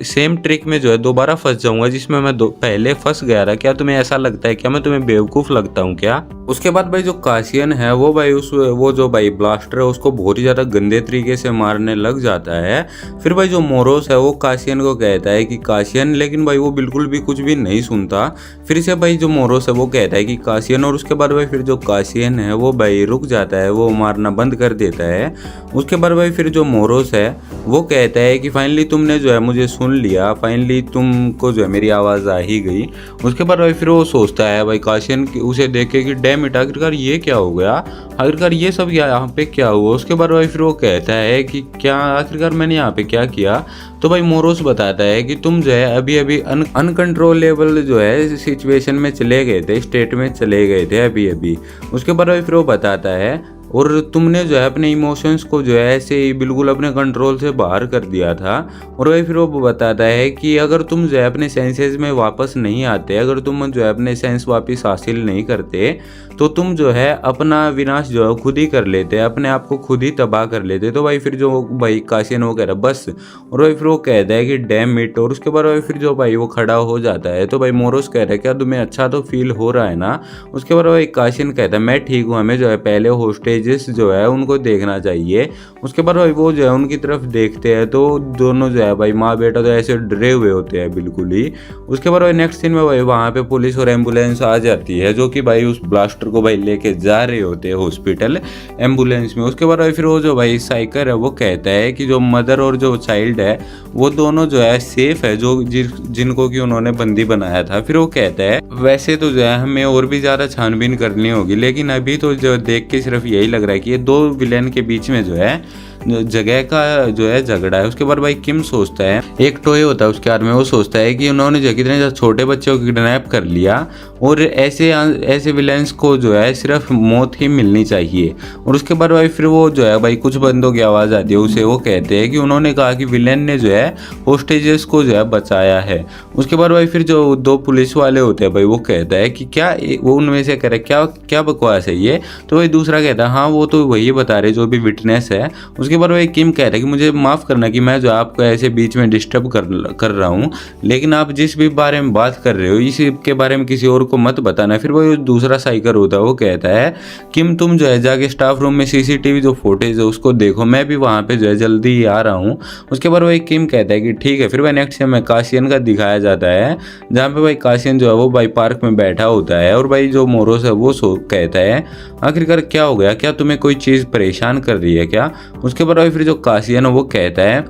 A: सेम ट्रिक में जो है दोबारा फंस जाऊंगा जिसमें मैं पहले फंस गया था, क्या तुम्हें ऐसा लगता है, क्या मैं तुम्हें बेवकूफ़ लगता हूँ क्या। उसके बाद भाई जो काशियन है वो भाई वो जो भाई ब्लास्टर है उसको बहुत ही ज़्यादा गंदे तरीके से मारने लग जाता है। फिर भाई जो मोरोस है वो काशियन को कहता है कि काशियन, लेकिन भाई वो बिल्कुल भी कुछ भी नहीं सुनता। फिर से भाई जो मोरोस है वो कहता है कि काशियन, और उसके बाद भाई फिर जो काशियन है वो भाई रुक जाता है, वो मारना बंद कर देता है। उसके बाद भाई फिर जो मोरोस है वो कहता है कि फाइनली तुमने जो है मुझे सुन लिया, फाइनली तुमको जो है मेरी आवाज़ आ ही गई। उसके बाद भाई फिर वो सोचता है भाई काशियन उसे देख के कि डैम इट, आखिरकार ये क्या हो गया, आखिरकार ये सब यहाँ पे क्या हुआ। उसके बाद भाई फिर वो कहता है कि क्या आखिरकार मैंने यहाँ पे क्या किया। तो भाई मोरोस बताता है कि तुम जो है अभी अभी अनकंट्रोलेबल जो है सिचुएशन में चले गए थे, स्टेट में चले गए थे अभी अभी। उसके बाद भाई फिर वो बताता है और तुमने जो है अपने इमोशंस को जो है ऐसे ही बिल्कुल अपने कंट्रोल से बाहर कर दिया था। और भाई फिर वो बताता है कि अगर तुम जो है अपने सेंसेस में वापस नहीं आते, अगर तुम जो है अपने सेंस वापस हासिल नहीं करते, तो तुम जो है अपना विनाश जो है खुद ही कर लेते, अपने आप को खुद ही तबाह कर लेते। तो भाई फिर जो भाई काशियन वो कह रहा बस, और भाई फिर वो कहता है कि डैम इट। और उसके बाद भाई फिर जो भाई वो खड़ा हो जाता है। तो भाई मोरोस कह रहा है क्या तुम्हें अच्छा तो फील हो रहा है ना। उसके बाद भाई काशियन कहता है मैं ठीक हूँ, हमें जो है पहले होस्टेजेस जो है उनको देखना चाहिए। उसके बाद भाई वो जो है उनकी तरफ देखते हैं तो दोनों जो है भाई माँ बेटा तो ऐसे डरे हुए होते हैं बिल्कुल ही। उसके बाद भाई नेक्स्ट सीन में भाई वहाँ पे पुलिस और एम्बुलेंस आ जाती है, जो कि भाई उस ब्लास्टर को भाई लेके जा रहे होते हैं हॉस्पिटल एम्बुलेंस में। उसके बाद भाई फिर वो जो भाई साइकर है वो कहता है कि जो मदर और जो चाइल्ड है वो दोनों जो है सेफ है, जो जिनको कि उन्होंने बंदी बनाया था। फिर वो कहता है वैसे तो जो है हमें और भी ज़्यादा छानबीन करनी होगी, लेकिन अभी तो जो देख के सिर्फ यही लग रहा है कि ये दो विलेन के बीच में जो है जगह का जो है झगड़ा है। उसके बाद भाई किम सोचता है, एक टॉय होता है उसके हाथ में, वो सोचता है कि उन्होंने जो कितने छोटे बच्चों को किडनैप कर लिया और ऐसे विलेंस को जो है सिर्फ मौत ही मिलनी चाहिए। और उसके बाद भाई फिर वो जो है भाई कुछ बंदों की आवाज़ आती है उसे, वो कहते हैं कि उन्होंने कहा कि विलेन ने जो है होस्टेजेस को जो है बचाया है। उसके बाद भाई फिर जो दो पुलिस वाले होते हैं भाई वो कहता है कि क्या, वो उनमें से कह रहे क्या क्या बकवास है ये। तो भाई दूसरा कहता है हाँ वो तो वही बता रहे जो भी विटनेस है। उसके बाद भाई किम कहता है कि मुझे माफ़ करना कि मैं जो आपको ऐसे बीच में डिस्टर्ब कर रहा हूँ, लेकिन आप जिस भी बारे में बात कर रहे हो इसी के बारे में किसी और को मत बताना। फिर वो दूसरा साइकर होता है वो कहता है किम तुम जो है जाके स्टाफ रूम में सीसीटीवी जो फुटेज है उसको देखो, मैं भी वहाँ पे जो है जल्दी ही आ रहा हूँ। उसके बाद भाई किम कहता है कि ठीक है। फिर भाई नेक्स्ट में काशियन का दिखाया जाता है, जहाँ पे भाई काशियन जो है वो भाई पार्क में बैठा होता है और भाई जो मोरोस है वो कहता है आखिरकार क्या हो गया, क्या तुम्हें कोई चीज़ परेशान कर रही है क्या। उसके बाद भाई फिर जो काशियन है वो कहता है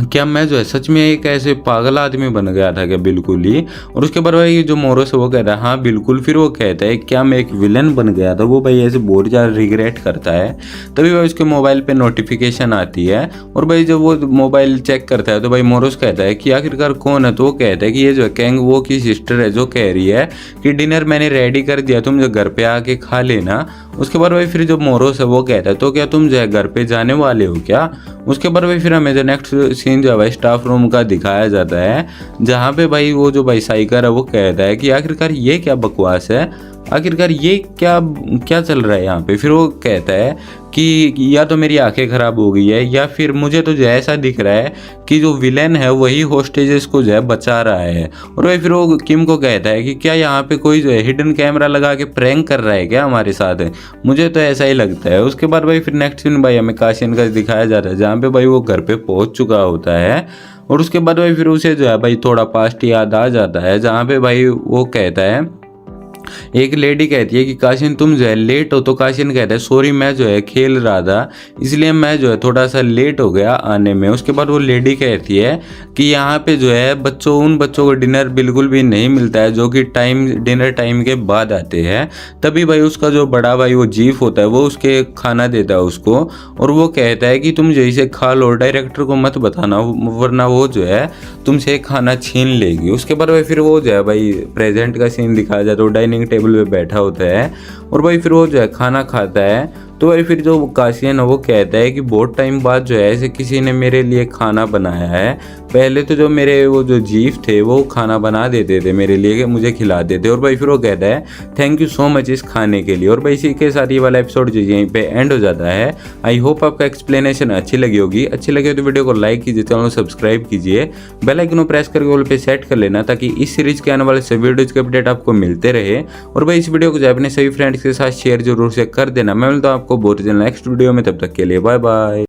A: क्या मैं जो है सच में एक ऐसे पागल आदमी बन गया था क्या बिल्कुल ही। और उसके बाद भाई जो मोरोस है वो कहता है हाँ बिल्कुल। फिर वो कहता है क्या मैं एक विलन बन गया था। वो भाई ऐसे बहुत ज़्यादा रिग्रेट करता है। तभी भाई उसके मोबाइल पे नोटिफिकेशन आती है और भाई जब वो मोबाइल चेक करता है तो भाई मोरोस कहता है कि आखिरकार कौन है। तो वो कहता है कि ये जो है कैंग वो की सिस्टर है जो कह रही है कि डिनर मैंने रेडी कर दिया, तुम जो घर पे आके खा लेना। उसके बाद भाई फिर जो मोरोस है वो कहता है तो क्या तुम जो है घर पे जाने वाले हो क्या। उसके बाद भाई फिर हमें जो नेक्स्ट सीन जो है भाई स्टाफ रूम का दिखाया जाता है, जहाँ पे भाई वो जो भाई साइकर है वो कहता है कि आखिरकार ये क्या बकवास है, आखिरकार ये क्या क्या चल रहा है यहाँ पे। फिर वो कहता है कि या तो मेरी आंखें ख़राब हो गई है या फिर मुझे तो जो ऐसा दिख रहा है कि जो विलेन है वही होस्टेजेस को जो है बचा रहा है। और भाई फिर वो किम को कहता है कि क्या यहाँ पे कोई जो है हिडन कैमरा लगा के प्रैंक कर रहा है क्या हमारे साथ है, मुझे तो ऐसा ही लगता है। उसके बाद भाई फिर नेक्स्ट सीन भाई हमें काशियन का दिखाया जा रहा है, जहाँ पे भाई वो घर पे पहुँच चुका होता है। और उसके बाद भाई फिर उसे जो है भाई थोड़ा पास्ट याद आ जाता है, जहाँ पे भाई वो कहता है, एक लेडी कहती है कि काशिन तुम जो है लेट हो। तो काशिन कहता है सॉरी मैं जो है खेल रहा था इसलिए मैं जो है थोड़ा सा लेट हो गया आने में। उसके बाद वो लेडी कहती है कि यहाँ पे जो है उन बच्चों को डिनर बिल्कुल भी नहीं मिलता है जो कि डिनर टाइम के बाद आते हैं। तभी भाई उसका जो बड़ा भाई वो जीफ होता है वो उसके खाना देता है उसको, और वो कहता है कि तुम जो इसे खा लो, डायरेक्टर को मत बताना वरना वो जो है तुमसे खाना छीन लेगी। उसके बाद भाई फिर वो जो है भाई प्रेजेंट का सीन दिखाया जाता है, डाइनिंग टेबल पे बैठा होता है और भाई फिर वो जो है खाना खाता है। तो भाई फिर जो काशियन है वो कहता है कि बहुत टाइम बाद जो है ऐसे किसी ने मेरे लिए खाना बनाया है। पहले तो जो मेरे वो जो जीफ थे वो खाना बना देते थे मेरे लिए, मुझे खिलाते थे। और भाई फिर वो कहता है थैंक यू सो मच इस खाने के लिए। और भाई इसी के साथ ये वाला एपिसोड जो यहीं पे एंड हो जाता है। आई होप आपका एक्सप्लेनेशन अच्छी लगी होगी। अच्छी लगी तो वीडियो को लाइक कीजिए, चैनल को सब्सक्राइब कीजिए, बेल आइकन को प्रेस करके ऑल पे सेट कर लेना ताकि इस सीरीज के आने वाले सभी वीडियोज के अपडेट आपको मिलते रहे। और भाई इस वीडियो को जो अपने सभी फ्रेंड्स के साथ शेयर जरूर से कर देना। मैं मिलता हूँ आपको बहुत जल्द नेक्स्ट वीडियो में, तब तक के लिए बाय बाय।